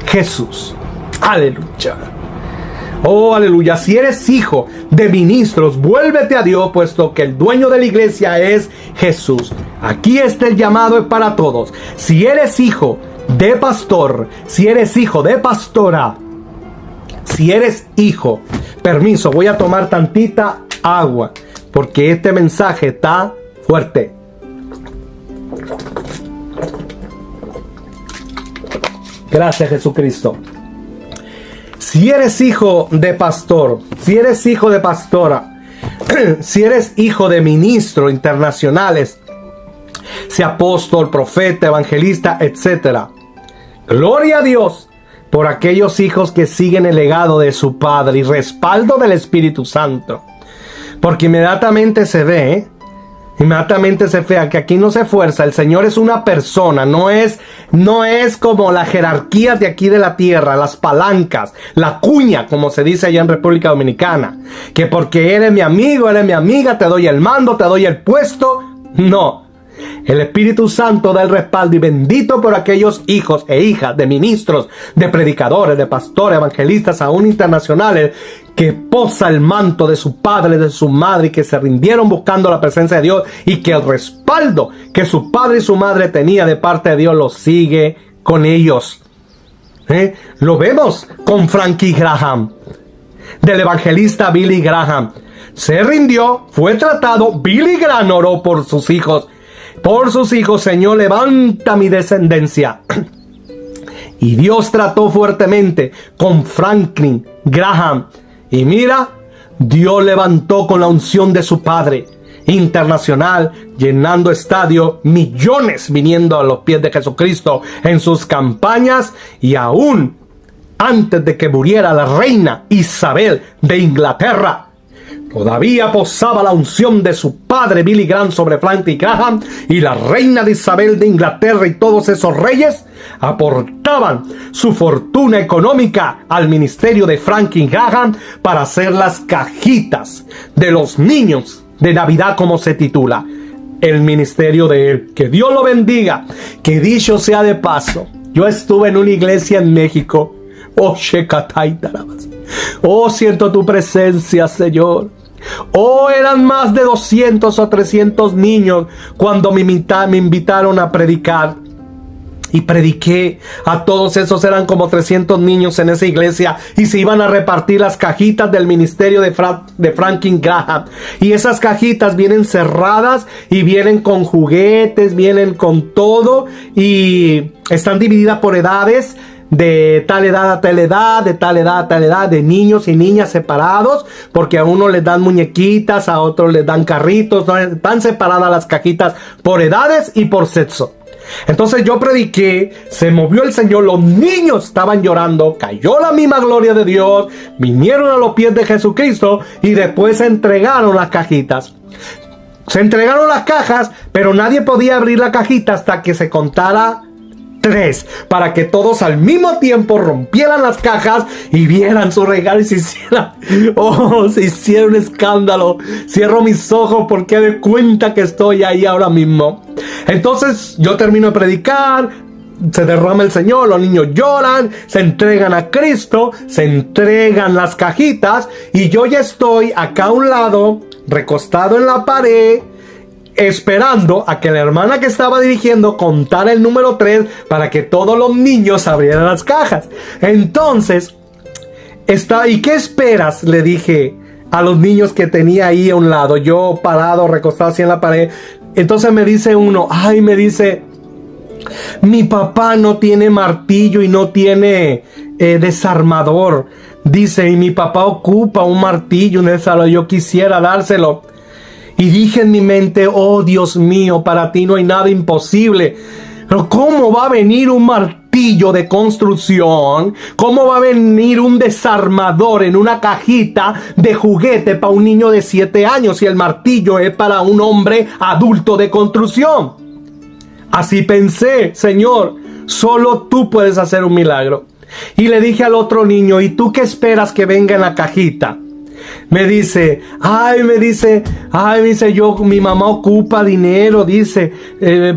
Jesús. Aleluya. Oh, aleluya. Si eres hijo de ministros, vuélvete a Dios, puesto que el dueño de la iglesia es Jesús. Aquí el llamado es para todos. Si eres hijo de pastor, si eres hijo de pastora, si eres hijo, permiso, voy a tomar tantita agua, porque este mensaje está fuerte. Gracias, Jesucristo. Si eres hijo de pastor, si eres hijo de pastora, si eres hijo de ministros internacionales, sea apóstol, profeta, evangelista, etc. Gloria a Dios por aquellos hijos que siguen el legado de su padre y respaldo del Espíritu Santo. Porque inmediatamente se ve, Inmediatamente se fija que aquí no se fuerza. El Señor es una persona, no es como la jerarquía de aquí de la tierra, las palancas, la cuña, como se dice allá en República Dominicana. Que porque eres mi amigo, eres mi amiga, te doy el mando, te doy el puesto. No. El Espíritu Santo da el respaldo, y bendito por aquellos hijos e hijas de ministros, de predicadores, de pastores, evangelistas, aún internacionales, que posa el manto de su padre, de su madre, y que se rindieron buscando la presencia de Dios, y que el respaldo que su padre y su madre tenía de parte de Dios lo sigue con ellos. Lo vemos con Frankie Graham, del evangelista Billy Graham. Se rindió, fue tratado. Billy Graham oró por sus hijos. Por sus hijos, Señor, levanta mi descendencia. Y Dios trató fuertemente con Franklin Graham. Y mira, Dios levantó con la unción de su padre, internacional, llenando estadios, millones viniendo a los pies de Jesucristo en sus campañas. Y aún antes de que muriera la reina Isabel de Inglaterra, todavía posaba la unción de su padre Billy Graham sobre Franklin Graham, y la reina de Isabel de Inglaterra y todos esos reyes aportaban su fortuna económica al ministerio de Franklin Graham para hacer las cajitas de los niños de Navidad, como se titula el ministerio de él. Que Dios lo bendiga. Que dicho sea de paso, yo estuve en una iglesia en México. Oh, siento tu presencia, Señor. Oh, eran más de 200 o 300 niños cuando me invitaron a predicar. Y prediqué a todos esos, eran como 300 niños en esa iglesia, y se iban a repartir las cajitas del ministerio de Franklin Graham. Y esas cajitas vienen cerradas y vienen con juguetes, vienen con todo, y están divididas por edades. De tal edad a tal edad, de tal edad a tal edad, de niños y niñas separados, porque a uno les dan muñequitas, a otros les dan carritos, ¿no? Están separadas las cajitas por edades y por sexo. Entonces yo prediqué, se movió el Señor, los niños estaban llorando, cayó la misma gloria de Dios, vinieron a los pies de Jesucristo, y después se entregaron las cajitas. Se entregaron las cajas, pero nadie podía abrir la cajita hasta que se contara 3, para que todos al mismo tiempo rompieran las cajas y vieran su regalo y se hiciera un escándalo. Cierro mis ojos porque de cuenta que estoy ahí ahora mismo. Entonces yo termino de predicar, se derrama el Señor, los niños lloran, se entregan a Cristo, se entregan las cajitas, y yo ya estoy acá a un lado, recostado en la pared, esperando a que la hermana que estaba dirigiendo contara el número 3 para que todos los niños abrieran las cajas. Entonces, ¿y qué esperas? Le dije a los niños que tenía ahí a un lado, yo parado, recostado así en la pared. Entonces me dice uno, me dice, mi papá no tiene martillo y no tiene desarmador. Dice, y mi papá ocupa un martillo, un desarmador, yo quisiera dárselo. Y dije en mi mente, oh Dios mío, para ti no hay nada imposible. Pero ¿cómo va a venir un martillo de construcción? ¿Cómo va a venir un desarmador en una cajita de juguete para un niño de 7 años si el martillo es para un hombre adulto de construcción? Así pensé, Señor, solo tú puedes hacer un milagro. Y le dije al otro niño, ¿y tú qué esperas que venga en la cajita? Me dice, mi mamá ocupa dinero, dice,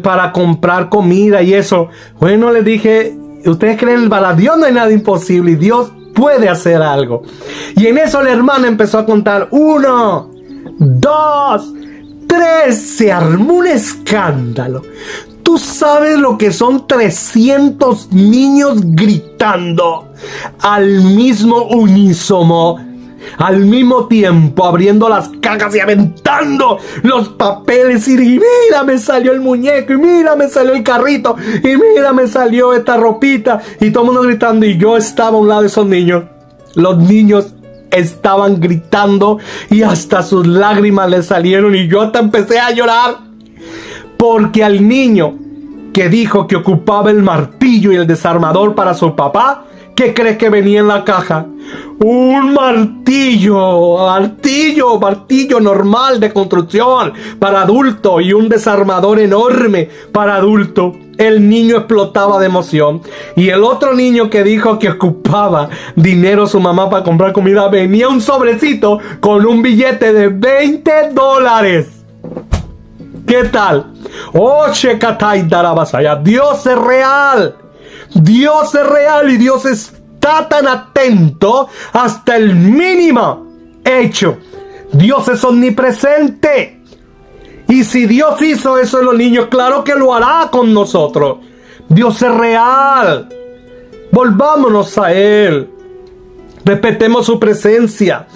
para comprar comida y eso. Bueno, le dije, ustedes creen, para Dios no hay nada imposible y Dios puede hacer algo. Y en eso la hermana empezó a contar, 1, 2, 3, se armó un escándalo. ¿Tú sabes lo que son 300 niños gritando al mismo unísono? Al mismo tiempo abriendo las cajas y aventando los papeles, y mira me salió el muñeco, y mira me salió el carrito, y mira me salió esta ropita, y todo el mundo gritando, y yo estaba a un lado de esos niños. Los niños estaban gritando y hasta sus lágrimas les salieron, y yo hasta empecé a llorar, porque al niño que dijo que ocupaba el martillo y el desarmador para su papá, ¿Qué crees que venía en la caja? Un martillo normal de construcción para adulto y un desarmador enorme para adulto. El niño explotaba de emoción. Y el otro niño que dijo que ocupaba dinero su mamá para comprar comida, venía un sobrecito con un billete de $20. ¿Qué tal? Oh, Shekatai Darabasaya. Dios es real. Dios es real y Dios está tan atento hasta el mínimo hecho. Dios es omnipresente. Y si Dios hizo eso en los niños, claro que lo hará con nosotros. Dios es real. Volvámonos a Él. Respetemos su presencia.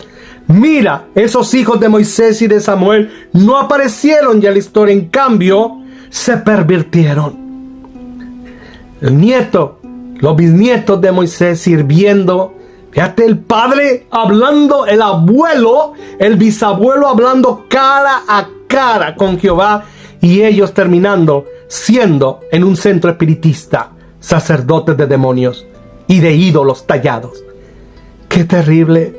Mira, esos hijos de Moisés y de Samuel no aparecieron ya en la historia. En cambio, se pervirtieron. El nieto, los bisnietos de Moisés sirviendo. Fíjate, el padre hablando, el abuelo, el bisabuelo hablando cara a cara con Jehová. Y ellos terminando siendo en un centro espiritista sacerdotes de demonios y de ídolos tallados. ¡Qué terrible!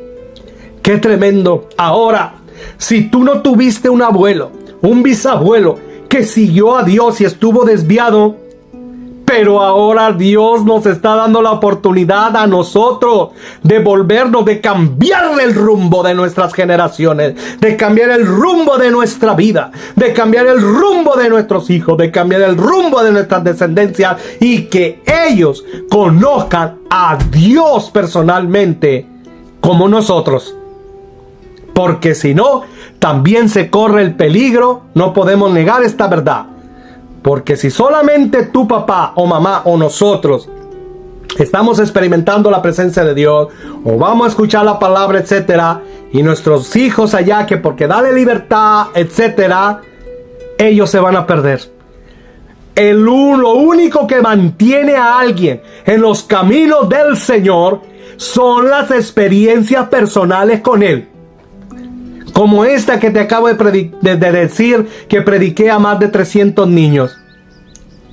¡Qué tremendo! Ahora, si tú no tuviste un abuelo, un bisabuelo que siguió a Dios y estuvo desviado, pero ahora Dios nos está dando la oportunidad a nosotros de volvernos, de cambiar el rumbo de nuestras generaciones, de cambiar el rumbo de nuestra vida, de cambiar el rumbo de nuestros hijos, de cambiar el rumbo de nuestras descendencias y que ellos conozcan a Dios personalmente como nosotros. Porque si no, también se corre el peligro, no podemos negar esta verdad. Porque si solamente tu papá o mamá o nosotros estamos experimentando la presencia de Dios o vamos a escuchar la palabra, etcétera, y nuestros hijos allá que porque dale libertad, etcétera, ellos se van a perder. Lo único que mantiene a alguien en los caminos del Señor son las experiencias personales con Él. Como esta que te acabo de decir, que prediqué a más de 300 niños.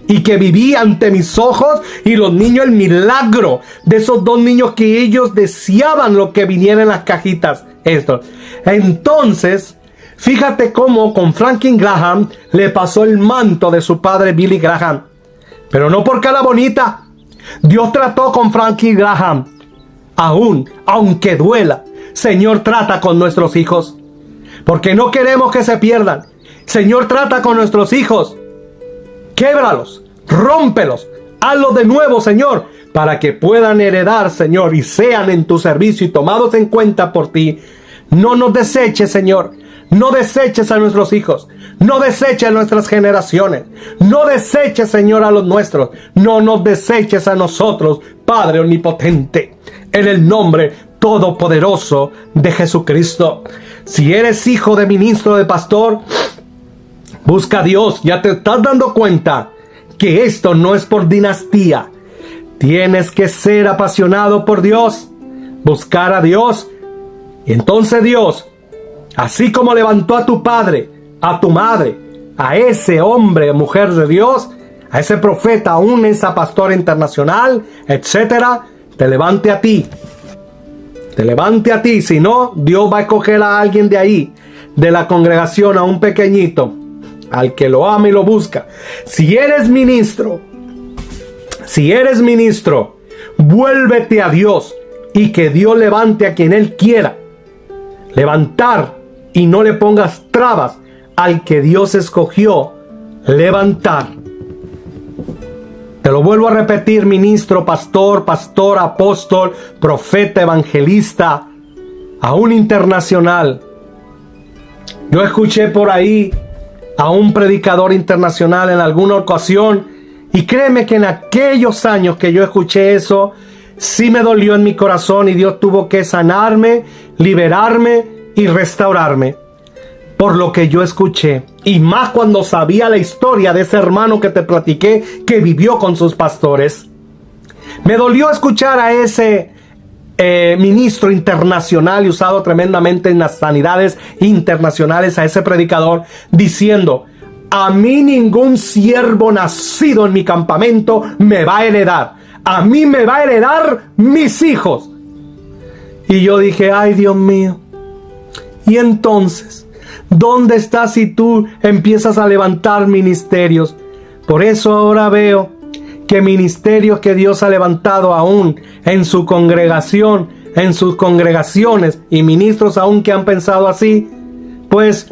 Y que viví ante mis ojos y los niños el milagro de esos 2 niños que ellos deseaban lo que viniera en las cajitas. Esto. Entonces, fíjate cómo con Franklin Graham le pasó el manto de su padre Billy Graham. Pero no por cara bonita. Dios trató con Franklin Graham. Aunque duela, Señor trata con nuestros hijos. Porque no queremos que se pierdan. Señor, trata con nuestros hijos. Québralos, rómpelos, hazlos de nuevo, Señor, para que puedan heredar, Señor, y sean en tu servicio y tomados en cuenta por ti. No nos deseches, Señor. No deseches a nuestros hijos. No deseches a nuestras generaciones. No deseches, Señor, a los nuestros. No nos deseches a nosotros, Padre omnipotente. En el nombre todopoderoso de Jesucristo. Si eres hijo de ministro, de pastor, busca a Dios. Ya te estás dando cuenta que esto no es por dinastía. Tienes que ser apasionado por Dios, buscar a Dios. Y entonces Dios, así como levantó a tu padre, a tu madre, a ese hombre, mujer de Dios, a ese profeta, aún esa pastora internacional, etcétera, te levante a ti. Te levante a ti. Si no, Dios va a escoger a alguien de ahí, de la congregación, a un pequeñito, al que lo ama y lo busca. Si eres ministro, vuélvete a Dios y que Dios levante a quien Él quiera levantar, y no le pongas trabas al que Dios escogió levantar. Te lo vuelvo a repetir: ministro, pastor, apóstol, profeta, evangelista, aún internacional. Yo escuché por ahí a un predicador internacional en alguna ocasión, y créeme que en aquellos años que yo escuché eso, sí me dolió en mi corazón, y Dios tuvo que sanarme, liberarme y restaurarme por lo que yo escuché. Y más cuando sabía la historia de ese hermano que te platiqué, que vivió con sus pastores. Me dolió escuchar a ese ministro internacional y usado tremendamente en las sanidades internacionales, a ese predicador, diciendo: a mí ningún siervo nacido en mi campamento me va a heredar. a mí me va a heredar mis hijos. Y yo dije, ay Dios mío. Y entonces, ¿dónde estás si tú empiezas a levantar ministerios? Por eso ahora veo que ministerios que Dios ha levantado aún en su congregación, en sus congregaciones, y ministros aún que han pensado así, pues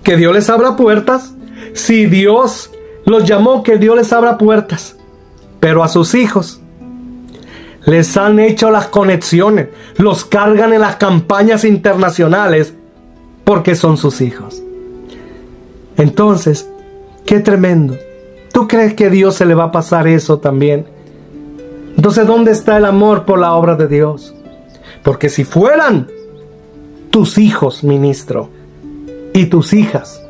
que Dios les abra puertas. Si Dios los llamó, que Dios les abra puertas. Pero a sus hijos les han hecho las conexiones, los cargan en las campañas internacionales porque son sus hijos. Entonces, qué tremendo. ¿Tú crees que a Dios se le va a pasar eso también? Entonces, ¿dónde está el amor por la obra de Dios? Porque si fueran tus hijos, ministro, y tus hijas,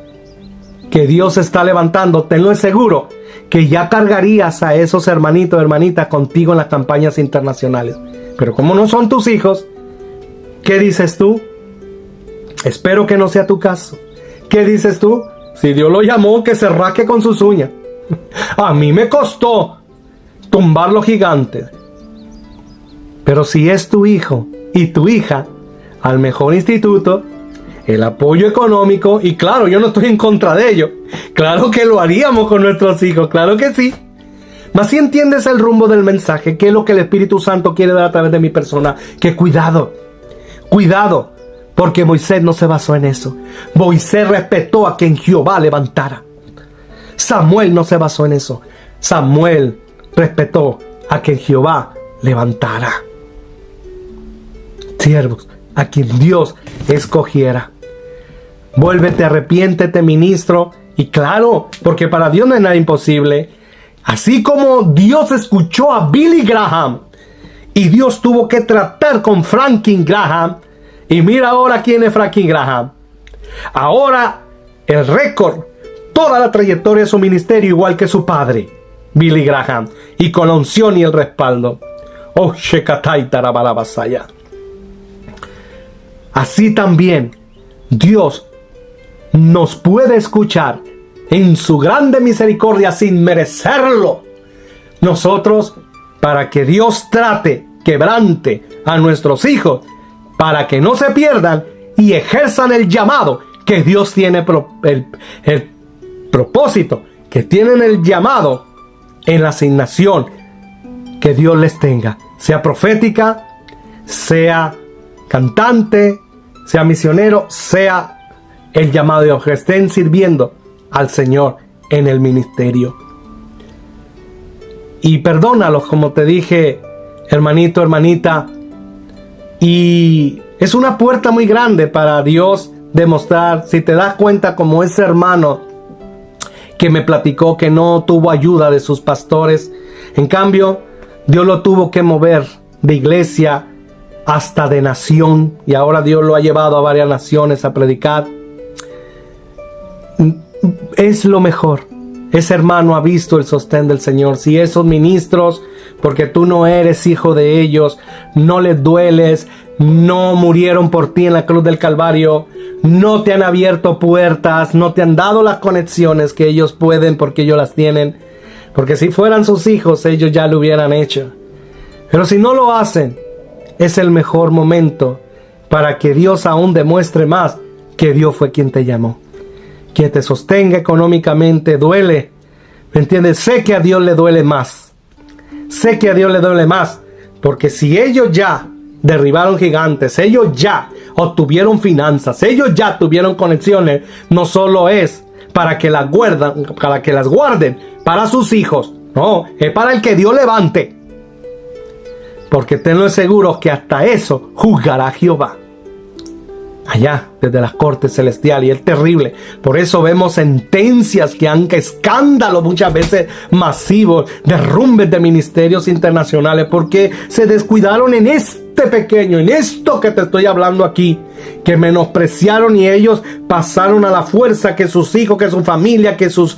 que Dios está levantando, tenlo seguro que ya cargarías a esos hermanitos, hermanitas contigo en las campañas internacionales. Pero como no son tus hijos, ¿qué dices tú? Espero que no sea tu caso. ¿Qué dices tú? Si Dios lo llamó, que se rasque con sus uñas. A mí me costó tumbar los gigantes. Pero si es tu hijo y tu hija, al mejor instituto, el apoyo económico, y claro, yo no estoy en contra de ello. Claro que lo haríamos con nuestros hijos, claro que sí. Mas si entiendes el rumbo del mensaje, qué es lo que el Espíritu Santo quiere dar a través de mi persona, que cuidado, porque Moisés no se basó en eso. Moisés respetó a quien Jehová levantara. Samuel no se basó en eso. Samuel respetó a quien Jehová levantara. Siervos, a quien Dios escogiera. Vuélvete, arrepiéntete, ministro. Y claro, porque para Dios no hay nada imposible. Así como Dios escuchó a Billy Graham y Dios tuvo que tratar con Franklin Graham. Y mira ahora quién es Franklin Graham. Ahora el récord, toda la trayectoria de su ministerio igual que su padre, Billy Graham. Y con la unción y el respaldo. Oh, Shekatai Tarabalabasaya. Así también Dios nos puede escuchar en su grande misericordia sin merecerlo. Nosotros, para que Dios trate, quebrante a nuestros hijos, para que no se pierdan y ejerzan el llamado que Dios tiene, el propósito que tienen, el llamado en la asignación que Dios les tenga, sea profética, sea cantante, sea misionero, sea el llamado de Dios, que estén sirviendo al Señor en el ministerio. Y perdónalos, como te dije, hermanito, hermanita. Y es una puerta muy grande para Dios demostrar, si te das cuenta, como ese hermano que me platicó que no tuvo ayuda de sus pastores. En cambio, Dios lo tuvo que mover de iglesia hasta de nación, y ahora Dios lo ha llevado a varias naciones a predicar. Es lo mejor. Ese hermano ha visto el sostén del Señor. Si esos ministros, porque tú no eres hijo de ellos, no les dueles, no murieron por ti en la cruz del Calvario, no te han abierto puertas, no te han dado las conexiones que ellos pueden porque ellos las tienen, porque si fueran sus hijos ellos ya lo hubieran hecho. Pero si no lo hacen, es el mejor momento para que Dios aún demuestre más que Dios fue quien te llamó, quien te sostenga económicamente. Duele, ¿me entiendes? Sé que a Dios le duele más. Sé que a Dios le duele más, porque si ellos ya derribaron gigantes, ellos ya obtuvieron finanzas, ellos ya tuvieron conexiones, no solo es para que las guarden para sus hijos, no, es para el que Dios levante. Porque tenlo seguro que hasta eso juzgará Jehová allá desde las cortes celestiales, y es terrible. Por eso vemos sentencias que escándalos muchas veces masivos, derrumbes de ministerios internacionales, porque se descuidaron en este pequeño, en esto que te estoy hablando aquí, que menospreciaron, y ellos pasaron a la fuerza que sus hijos, que su familia, que sus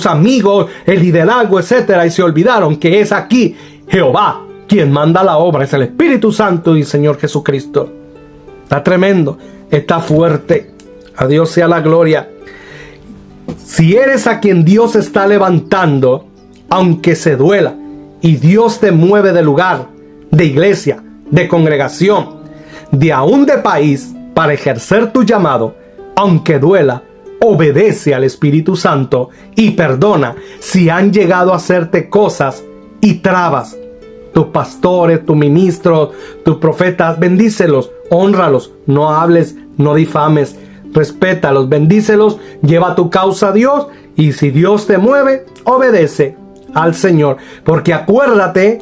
amigos, el liderazgo, etcétera, y se olvidaron que es aquí Jehová quien manda la obra, es el Espíritu Santo y Señor Jesucristo. Está tremendo, está fuerte. A Dios sea la gloria. Si eres a quien Dios está levantando, aunque se duela y Dios te mueve de lugar, de iglesia, de congregación, de aún de país, para ejercer tu llamado, aunque duela, obedece al Espíritu Santo y perdona si han llegado a hacerte cosas y trabas. Tus pastores, tus ministros, tus profetas, bendícelos, hónralos, no hables, no difames, respétalos, bendícelos, lleva tu causa a Dios y si Dios te mueve, obedece al Señor. Porque acuérdate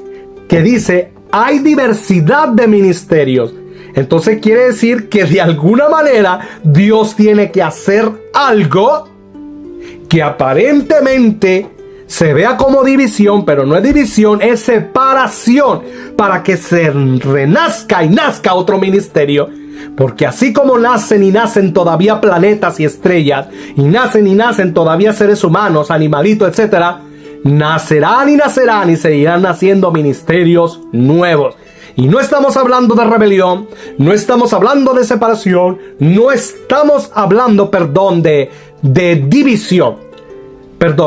que dice, hay diversidad de ministerios. Entonces quiere decir que de alguna manera Dios tiene que hacer algo que aparentemente se vea como división, pero no es división, es separación, para que se renazca y nazca otro ministerio. Porque así como nacen y nacen todavía planetas y estrellas, y nacen todavía seres humanos, animalitos, etcétera, nacerán y seguirán naciendo ministerios nuevos. Y no estamos hablando de rebelión, no estamos hablando de separación, no estamos hablando, de división.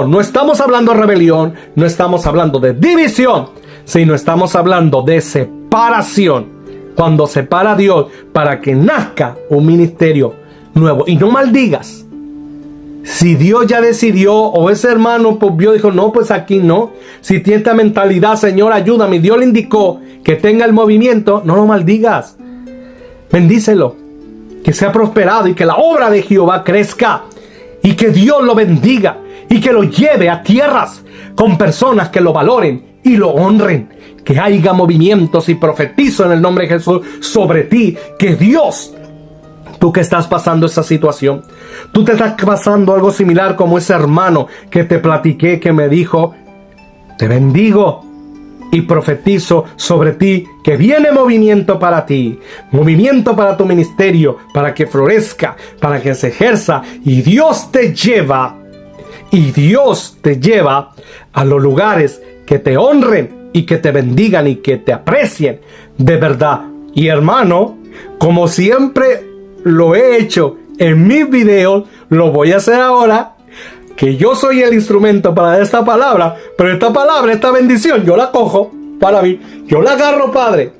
No estamos hablando de rebelión, no estamos hablando de división, sino estamos hablando de separación. Cuando separa a Dios para que nazca un ministerio nuevo. Y no maldigas. Si Dios ya decidió, o ese hermano pues vio, dijo, no, pues aquí no. Si tiene esta mentalidad, Señor, ayúdame. Dios le indicó que tenga el movimiento, no lo maldigas. Bendícelo. Que sea prosperado y que la obra de Jehová crezca. Y que Dios lo bendiga. Y que lo lleve a tierras con personas que lo valoren y lo honren. Que haya movimientos y profetizo en el nombre de Jesús sobre ti. Que Dios, tú que estás pasando esa situación, tú te estás pasando algo similar como ese hermano que te platiqué, que me dijo, te bendigo y profetizo sobre ti que viene movimiento para ti, movimiento para tu ministerio, para que florezca, para que se ejerza, y Dios te lleva a los lugares que te honren y que te bendigan y que te aprecien de verdad. Y hermano, como siempre lo he hecho en mis videos, lo voy a hacer ahora, que yo soy el instrumento para esta palabra, pero esta palabra, esta bendición, yo la cojo para mí, yo la agarro, Padre,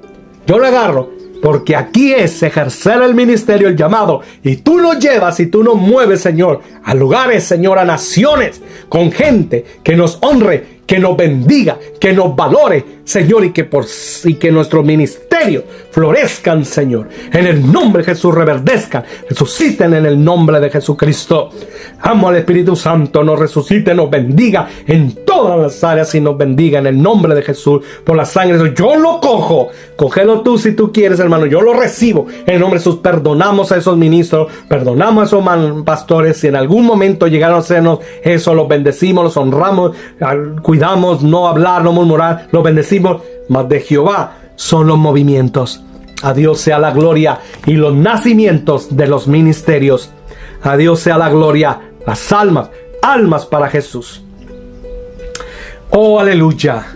yo la agarro, porque aquí es ejercer el ministerio, el llamado, y tú lo llevas y tú nos mueves, Señor, a lugares, Señor, a naciones, con gente que nos honre, que nos bendiga, que nos valore, Señor, y que nuestros ministerios florezcan, Señor. En el nombre de Jesús reverdezcan, resuciten en el nombre de Jesucristo. Amo al Espíritu Santo, nos resucite, nos bendiga en todas las áreas y nos bendiga en el nombre de Jesús por la sangre de Jesús. Yo lo cojo, cógelo tú si tú quieres, hermano, yo lo recibo en el nombre de Jesús. Perdonamos a esos ministros, perdonamos a esos pastores, si en algún momento llegaron a hacernos eso, los bendecimos, los honramos, cuidamos, no hablar, no murmurar, los bendecimos. Mas de Jehová son los movimientos. A Dios sea la gloria y los nacimientos de los ministerios. A Dios sea la gloria, las almas para Jesús. Oh, aleluya.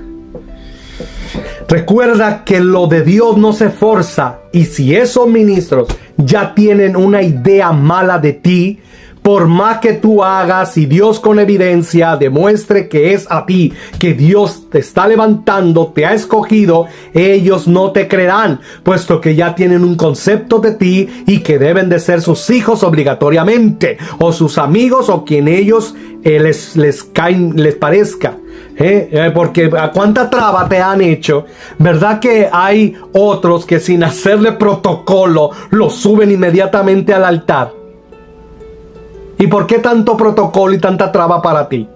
Recuerda que lo de Dios no se forza, y si esos ministros ya tienen una idea mala de ti, por más que tú hagas y Dios con evidencia demuestre que es a ti, que Dios te está levantando, te ha escogido, ellos no te creerán, puesto que ya tienen un concepto de ti y que deben de ser sus hijos obligatoriamente, o sus amigos, o quien ellos les parezca. Porque a cuánta traba te han hecho, ¿verdad? Que hay otros que sin hacerle protocolo lo suben inmediatamente al altar. ¿Y por qué tanto protocolo y tanta traba para ti?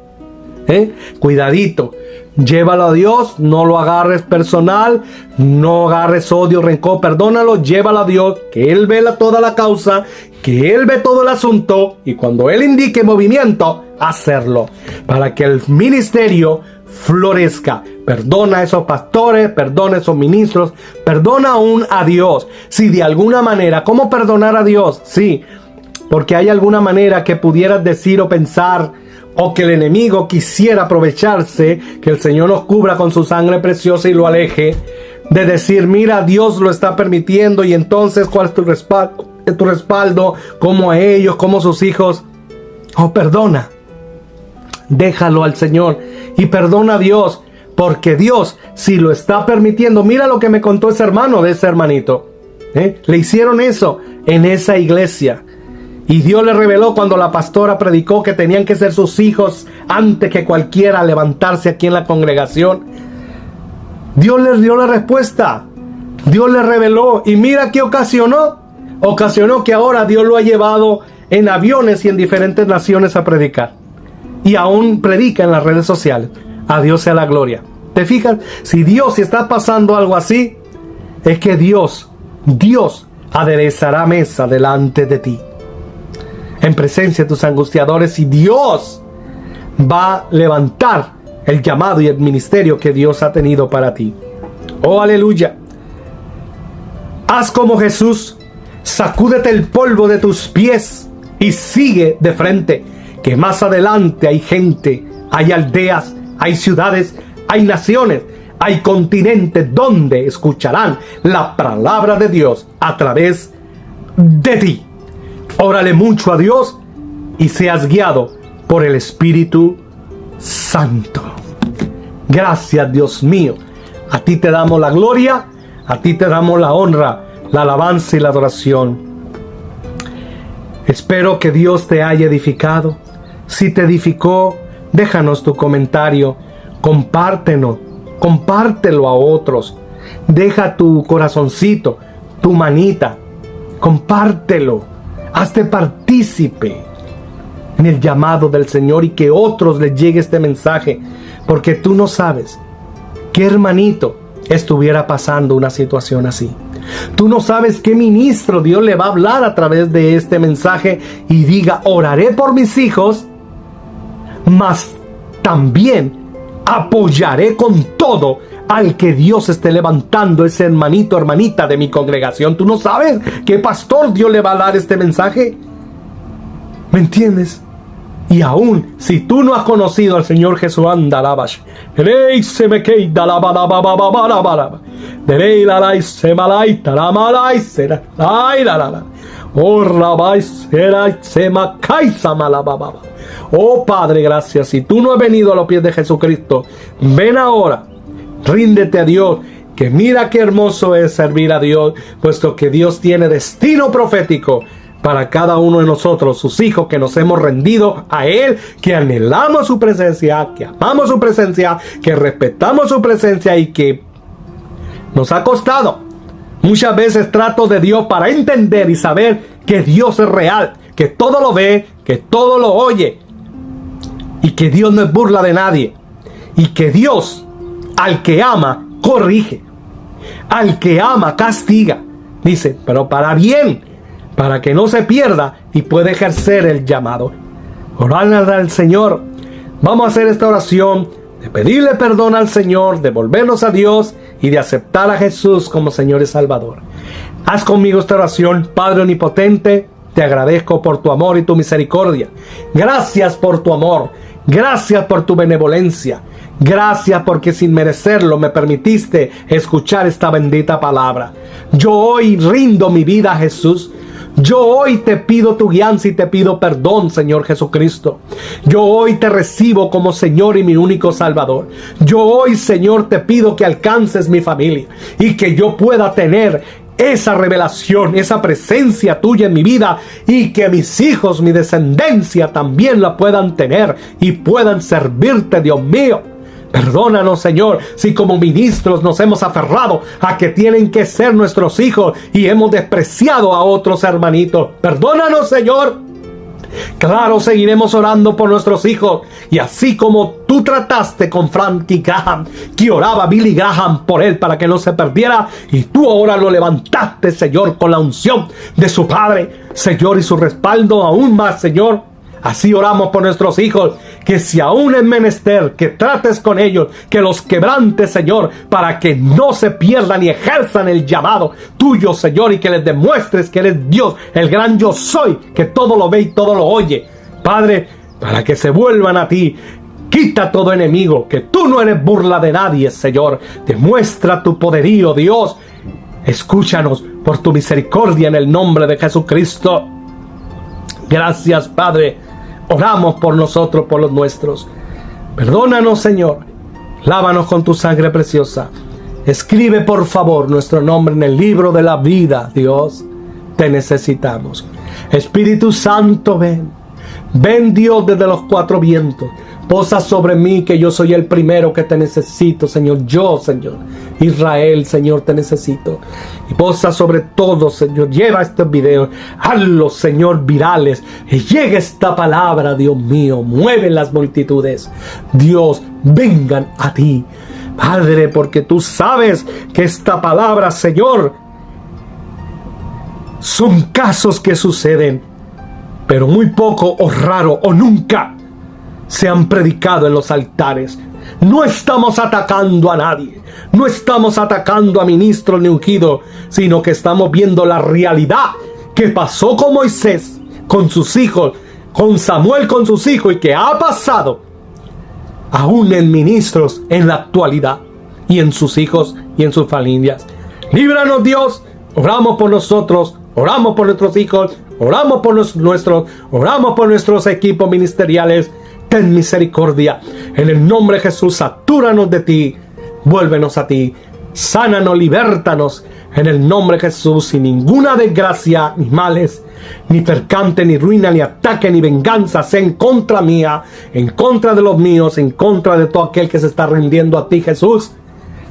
Cuidadito, llévalo a Dios, no lo agarres personal, no agarres odio, rencor, perdónalo, llévalo a Dios, que Él ve toda la causa, que Él ve todo el asunto, y cuando Él indique movimiento, hacerlo, para que el ministerio florezca. Perdona a esos pastores, perdona a esos ministros, perdona aún a Dios. Si de alguna manera, ¿cómo perdonar a Dios? Sí, porque hay alguna manera que pudieras decir o pensar, o que el enemigo quisiera aprovecharse, que el Señor nos cubra con su sangre preciosa y lo aleje, de decir, mira, Dios lo está permitiendo, y entonces, ¿cuál es tu respaldo? Tu respaldo, como a ellos, como sus hijos. Oh, perdona. Déjalo al Señor y perdona a Dios, porque Dios, si lo está permitiendo, mira lo que me contó ese hermano de ese hermanito. Le hicieron eso en esa iglesia. Y Dios le reveló cuando la pastora predicó que tenían que ser sus hijos antes que cualquiera levantarse aquí en la congregación. Dios les dio la respuesta. Dios le reveló. Y mira qué ocasionó. Ocasionó que ahora Dios lo ha llevado en aviones y en diferentes naciones a predicar. Y aún predica en las redes sociales. A Dios sea la gloria. ¿Te fijas? Si está pasando algo así, es que Dios aderezará mesa delante de ti, en presencia de tus angustiadores, y Dios va a levantar el llamado y el ministerio que Dios ha tenido para ti. Oh, aleluya. Haz como Jesús, sacúdete el polvo de tus pies y sigue de frente, que más adelante hay gente, hay aldeas, hay ciudades, hay naciones, hay continentes donde escucharán la palabra de Dios a través de ti. Órale mucho a Dios y seas guiado por el Espíritu Santo. Gracias, Dios mío. A ti te damos la gloria, a ti te damos la honra, la alabanza y la adoración. Espero que Dios te haya edificado. Si te edificó, déjanos tu comentario, compártelo a otros. Deja tu corazoncito, tu manita, compártelo. Hazte partícipe en el llamado del Señor y que otros les llegue este mensaje, porque tú no sabes qué hermanito estuviera pasando una situación así. Tú no sabes qué ministro Dios le va a hablar a través de este mensaje y diga: oraré por mis hijos, mas también apoyaré con todo al que Dios esté levantando, ese hermanito, hermanita de mi congregación. Tú no sabes qué pastor Dios le va a dar este mensaje. ¿Me entiendes? Y aún si tú no has conocido al Señor Jesús, anda, alabash. Se me queda la bala. Se malaita la malai será. Ay, la. Oh, rabai será se macaisa malababa. Oh, Padre, gracias. Si tú no has venido a los pies de Jesucristo, ven ahora. Ríndete a Dios, que mira qué hermoso es servir a Dios, puesto que Dios tiene destino profético para cada uno de nosotros, sus hijos, que nos hemos rendido a Él, que anhelamos su presencia, que amamos su presencia, que respetamos su presencia y que nos ha costado. Muchas veces trato de Dios para entender y saber que Dios es real, que todo lo ve, que todo lo oye y que Dios no es burla de nadie y que Dios, al que ama, corrige. Al que ama, castiga. Dice, pero para bien, para que no se pierda y pueda ejercer el llamado. Orar al Señor. Vamos a hacer esta oración de pedirle perdón al Señor, de volvernos a Dios y de aceptar a Jesús como Señor y Salvador. Haz conmigo esta oración. Padre omnipotente, te agradezco por tu amor y tu misericordia. Gracias por tu amor. Gracias por tu benevolencia. Gracias porque sin merecerlo me permitiste escuchar esta bendita palabra. Yo hoy rindo mi vida a Jesús. Yo hoy te pido tu guianza y te pido perdón, Señor Jesucristo. Yo hoy te recibo como Señor y mi único Salvador. Yo hoy, Señor, te pido que alcances mi familia y que yo pueda tener esa revelación, esa presencia tuya en mi vida, y que mis hijos, mi descendencia también la puedan tener y puedan servirte, Dios mío. Perdónanos, Señor, si como ministros nos hemos aferrado a que tienen que ser nuestros hijos y hemos despreciado a otros hermanitos. Perdónanos, Señor. Claro, seguiremos orando por nuestros hijos. Y así como tú trataste con Frankie Graham, que oraba Billy Graham por él para que no se perdiera, y tú ahora lo levantaste, Señor, con la unción de su padre, Señor, y su respaldo aún más, Señor. Así oramos por nuestros hijos, que si aún es menester, que trates con ellos, que los quebrantes, Señor, para que no se pierdan y ejerzan el llamado tuyo, Señor, y que les demuestres que eres Dios, el gran yo soy, que todo lo ve y todo lo oye. Padre, para que se vuelvan a ti. Quita todo enemigo, que tú no eres burla de nadie, Señor. Demuestra tu poderío, Dios. Escúchanos por tu misericordia en el nombre de Jesucristo. Gracias, Padre. Oramos por nosotros, por los nuestros. Perdónanos, Señor. Lávanos con tu sangre preciosa. Escribe por favor nuestro nombre en el libro de la vida, Dios. Te necesitamos. Espíritu Santo, ven. Ven, Dios, desde los cuatro vientos. Posa sobre mí, que yo soy el primero que te necesito, Señor. Yo, Señor. Israel, Señor, te necesito. Y posa sobre todo, Señor. Lleva estos videos. Hazlos, Señor, virales. Y llegue esta palabra, Dios mío. Mueve las multitudes. Dios, vengan a ti. Padre, porque tú sabes que esta palabra, Señor, son casos que suceden, pero muy poco o raro o nunca se han predicado en los altares. No estamos atacando a nadie, no estamos atacando a ministros ni ungidos, sino que estamos viendo la realidad que pasó con Moisés, con sus hijos, con Samuel, con sus hijos, y que ha pasado aún en ministros en la actualidad, y en sus hijos y en sus familias. Líbranos, Dios. Oramos por nosotros, oramos por nuestros hijos, oramos por oramos por nuestros equipos ministeriales. Ten misericordia. En el nombre de Jesús, satúranos de ti. Vuélvenos a ti. Sánanos, libértanos. En el nombre de Jesús, sin ninguna desgracia, ni males, ni percance, ni ruina, ni ataque, ni venganza sea en contra mía, en contra de los míos, en contra de todo aquel que se está rindiendo a ti, Jesús.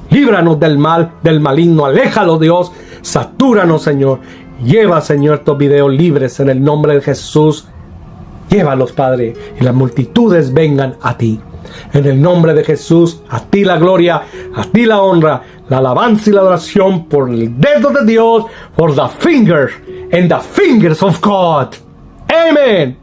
Líbranos del mal, del maligno. Aléjalo, Dios. Satúranos, Señor. Lleva, Señor, estos videos libres en el nombre de Jesús. Llévalos, Padre, y las multitudes vengan a ti. En el nombre de Jesús, a ti la gloria, a ti la honra, la alabanza y la adoración por el dedo de Dios, por the finger and the fingers of God. Amen.